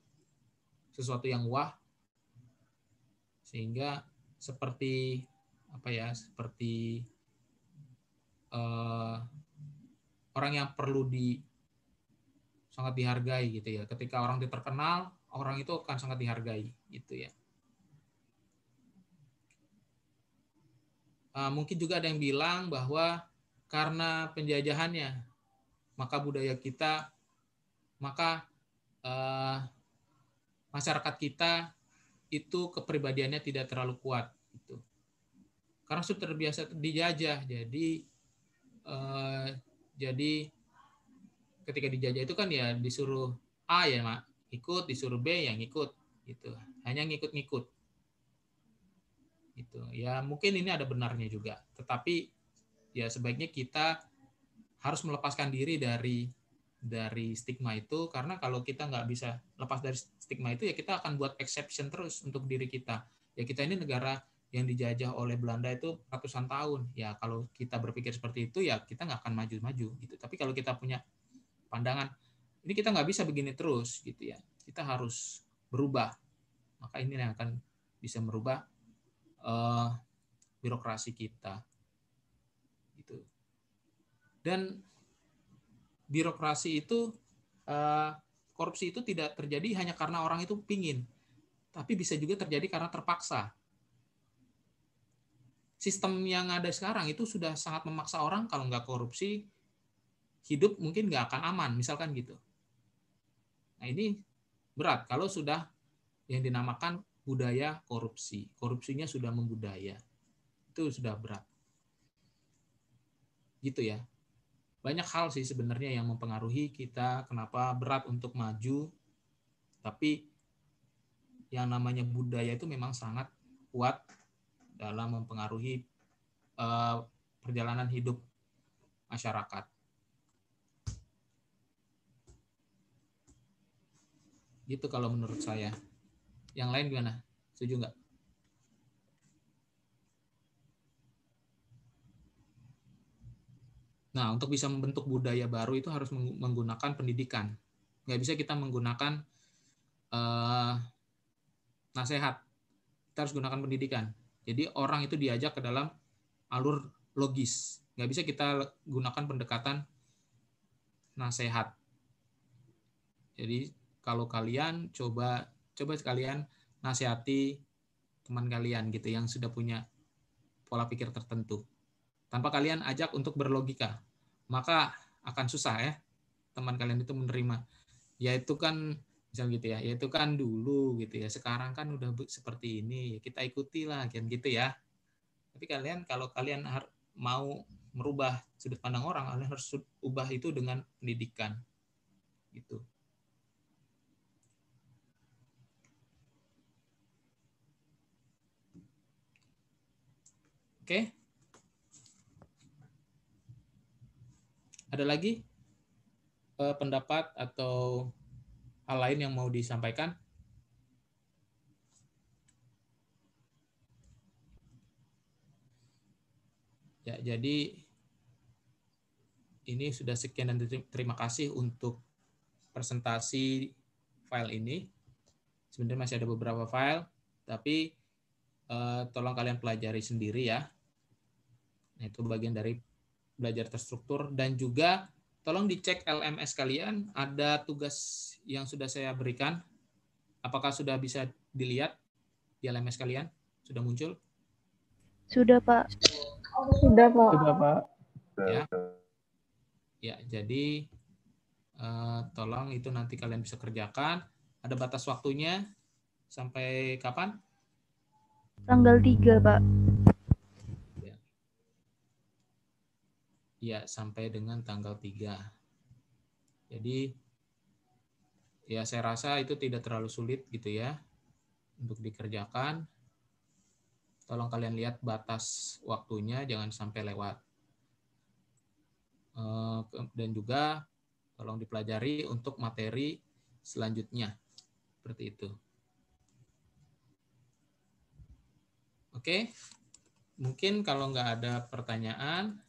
sesuatu yang wah, sehingga seperti apa ya, seperti orang yang perlu sangat dihargai gitu ya. Ketika orang itu terkenal, orang itu akan sangat dihargai gitu ya. Mungkin juga ada yang bilang bahwa karena penjajahannya, maka budaya kita, maka masyarakat kita itu kepribadiannya tidak terlalu kuat gitu. Karena sudah terbiasa dijajah, jadi ketika dijajah itu kan ya disuruh A ya mak ikut, disuruh B yang ikut gitu, hanya ngikut-ngikut gitu ya. Mungkin ini ada benarnya juga, tetapi ya sebaiknya kita harus melepaskan diri dari stigma itu, karena kalau kita nggak bisa lepas dari stigma itu ya kita akan buat exception terus untuk diri kita. Ya kita ini negara yang dijajah oleh Belanda itu ratusan tahun. Ya kalau kita berpikir seperti itu ya kita nggak akan maju-maju gitu. Tapi kalau kita punya pandangan ini kita nggak bisa begini terus gitu ya, kita harus berubah, maka ini yang akan bisa merubah birokrasi kita gitu. Dan birokrasi itu korupsi itu tidak terjadi hanya karena orang itu pingin, tapi bisa juga terjadi karena terpaksa sistem yang ada sekarang itu sudah sangat memaksa orang kalau nggak korupsi, hidup mungkin nggak akan aman, misalkan gitu. Nah ini berat kalau sudah yang dinamakan budaya korupsi. Korupsinya sudah membudaya. Itu sudah berat. Gitu ya. Banyak hal sih sebenarnya yang mempengaruhi kita kenapa berat untuk maju. Tapi yang namanya budaya itu memang sangat kuat dalam mempengaruhi perjalanan hidup masyarakat. Gitu kalau menurut saya. Yang lain gimana? Setuju nggak? Nah, untuk bisa membentuk budaya baru itu harus menggunakan pendidikan. Nggak bisa kita menggunakan nasihat. Kita harus gunakan pendidikan. Jadi orang itu diajak ke dalam alur logis. Nggak bisa kita gunakan pendekatan nasihat. Jadi kalau kalian coba sekalian nasihati teman kalian gitu yang sudah punya pola pikir tertentu. Tanpa kalian ajak untuk berlogika, maka akan susah ya teman kalian itu menerima. Yaitu kan misal gitu ya, yaitu kan dulu gitu ya. Sekarang kan udah seperti ini, ya kita ikutilah kan gitu ya. Tapi kalau kalian mau merubah sudut pandang orang, kalian harus ubah itu dengan pendidikan. Gitu. Oke. Ada lagi pendapat atau hal lain yang mau disampaikan? Ya, jadi ini sudah sekian dan terima kasih untuk presentasi file ini. Sebenarnya masih ada beberapa file, tapi tolong kalian pelajari sendiri ya. Nah, itu bagian dari belajar terstruktur, dan juga tolong dicek LMS kalian, ada tugas yang sudah saya berikan. Apakah sudah bisa dilihat di LMS kalian? Sudah muncul? Sudah, Pak. Sudah, Pak. Sudah, Pak. Ya. Ya, jadi tolong itu nanti kalian bisa kerjakan. Ada batas waktunya sampai kapan? Tanggal 3, Pak. Ya, sampai dengan tanggal 3. Jadi, ya saya rasa itu tidak terlalu sulit gitu ya untuk dikerjakan. Tolong kalian lihat batas waktunya, jangan sampai lewat. Dan juga tolong dipelajari untuk materi selanjutnya. Seperti itu. Oke, mungkin kalau nggak ada pertanyaan,